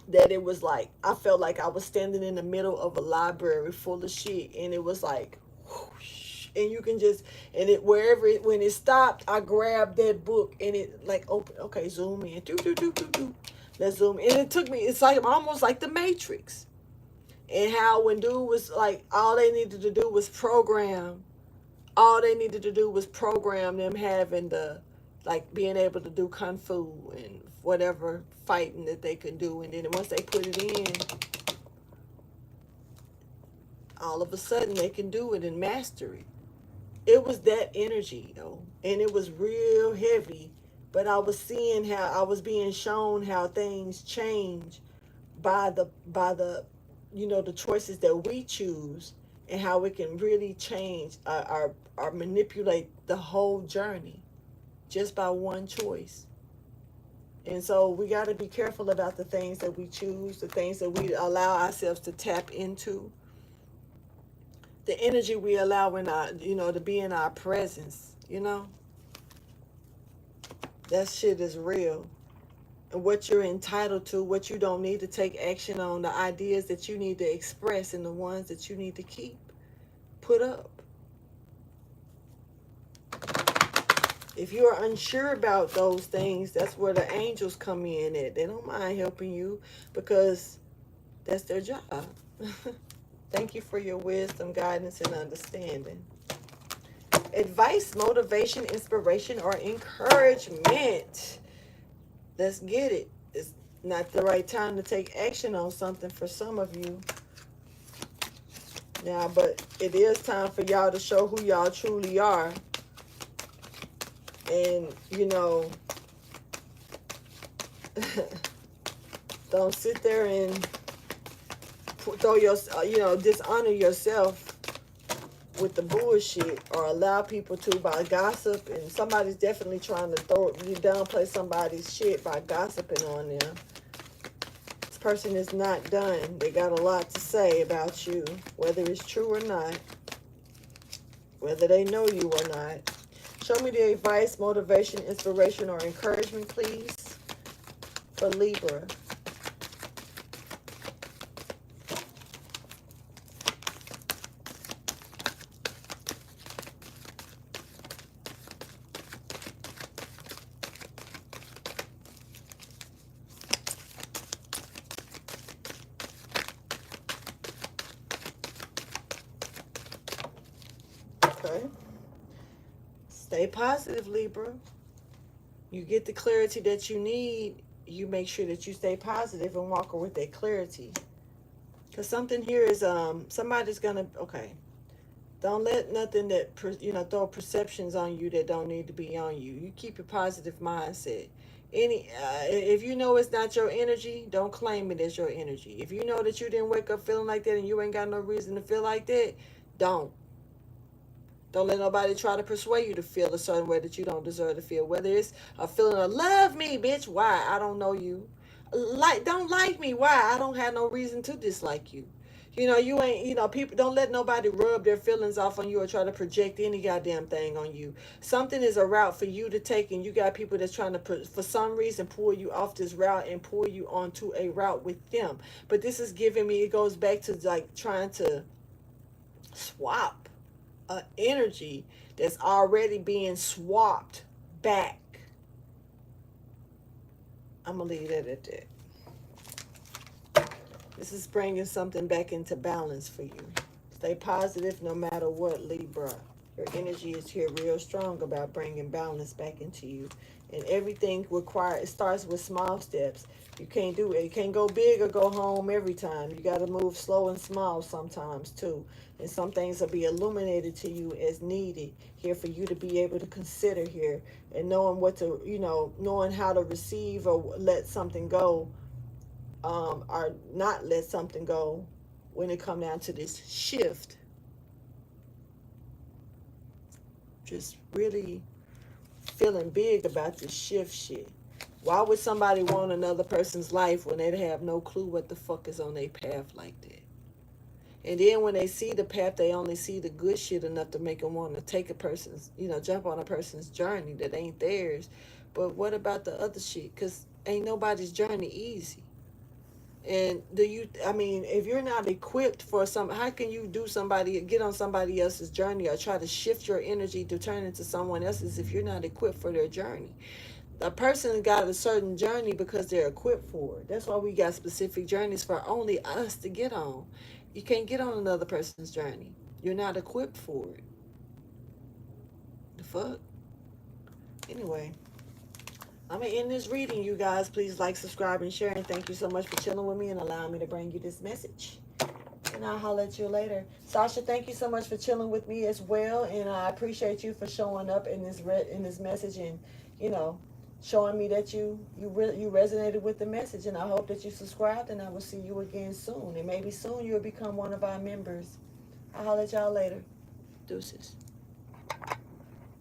that, it was like I felt like I was standing in the middle of a library full of shit, and it was like, whoosh, and you can just, and it wherever it, when it stopped, I grabbed that book, and it like open. Okay, zoom in. Do do do do do. Let's zoom in. And it took me. It's like almost like the Matrix. And how when dude was like, all they needed to do was program. All they needed to do was program them having the, like being able to do kung fu and whatever fighting that they could do. And then once they put it in, all of a sudden they can do it and master it. It was that energy though. And it was real heavy. But I was seeing how I was being shown how things change by the the choices that we choose, and how it can really change our manipulate the whole journey just by one choice. And so we got to be careful about the things that we choose, the things that we allow ourselves to tap into, the energy we allow in our, to be in our presence. That shit is real. And what you're entitled to, what you don't need to take action on, the ideas that you need to express, and the ones that you need to keep put up. If you're unsure about those things, that's where the angels come in at. They don't mind helping you because that's their job. Thank you for your wisdom, guidance, and understanding. Advice, motivation, inspiration, or encouragement. Let's get it. It's not the right time to take action on something for some of you. Now, but it is time for y'all to show who y'all truly are. And, don't sit there and dishonor yourself with the bullshit, or allow people to, by gossip. And somebody's definitely trying to downplay somebody's shit by gossiping on them. This person is not done. They got a lot to say about you, whether it's true or not, whether they know you or not. Show me the advice, motivation, inspiration, or encouragement, please, for Libra. Okay. Stay positive, Libra. You get the clarity that you need. You make sure that you stay positive and walk with that clarity. Because something here is, somebody's going to, okay. Don't let nothing that, throw perceptions on you that don't need to be on you. You keep a positive mindset. If you know it's not your energy, don't claim it as your energy. If you know that you didn't wake up feeling like that and you ain't got no reason to feel like that, don't. Don't let nobody try to persuade you to feel a certain way that you don't deserve to feel. Whether it's a feeling of love me, bitch, why? I don't know you. Don't like me, why? I don't have no reason to dislike you. You ain't, people don't let nobody rub their feelings off on you or try to project any goddamn thing on you. Something is a route for you to take, and you got people that's trying to, for some reason, pull you off this route and pull you onto a route with them. But this is giving me, it goes back to like trying to swap energy that's already being swapped back. I'm gonna leave that at that. This is bringing something back into balance for you. Stay positive no matter what, Libra. Your energy is here real strong about bringing balance back into you. And everything it starts with small steps. You can't do it. You can't go big or go home every time. You got to move slow and small sometimes too. And some things will be illuminated to you as needed here for you to be able to consider here. And knowing knowing how to receive or let something go, or not let something go when it come down to this shift. Just really feeling big about this shift shit. Why would somebody want another person's life when they have no clue what the fuck is on their path like that? And then when they see the path, they only see the good shit enough to make them want to take a person's, jump on a person's journey that ain't theirs. But what about the other shit? Because ain't nobody's journey easy. And if you're not equipped for how can you get on somebody else's journey or try to shift your energy to turn into someone else's if you're not equipped for their journey? A person got a certain journey because they're equipped for it. That's why we got specific journeys for only us to get on. You can't get on another person's journey. You're not equipped for it. The fuck? Anyway, I'm going to end this reading, you guys. Please like, subscribe, and share. And thank you so much for chilling with me and allowing me to bring you this message. And I'll holler at you later. Sasha, thank you so much for chilling with me as well. And I appreciate you for showing up in this message and, showing me that you resonated with the message. And I hope that you subscribed, and I will see you again soon. And maybe soon you'll become one of our members. I'll holler at y'all later. Deuces.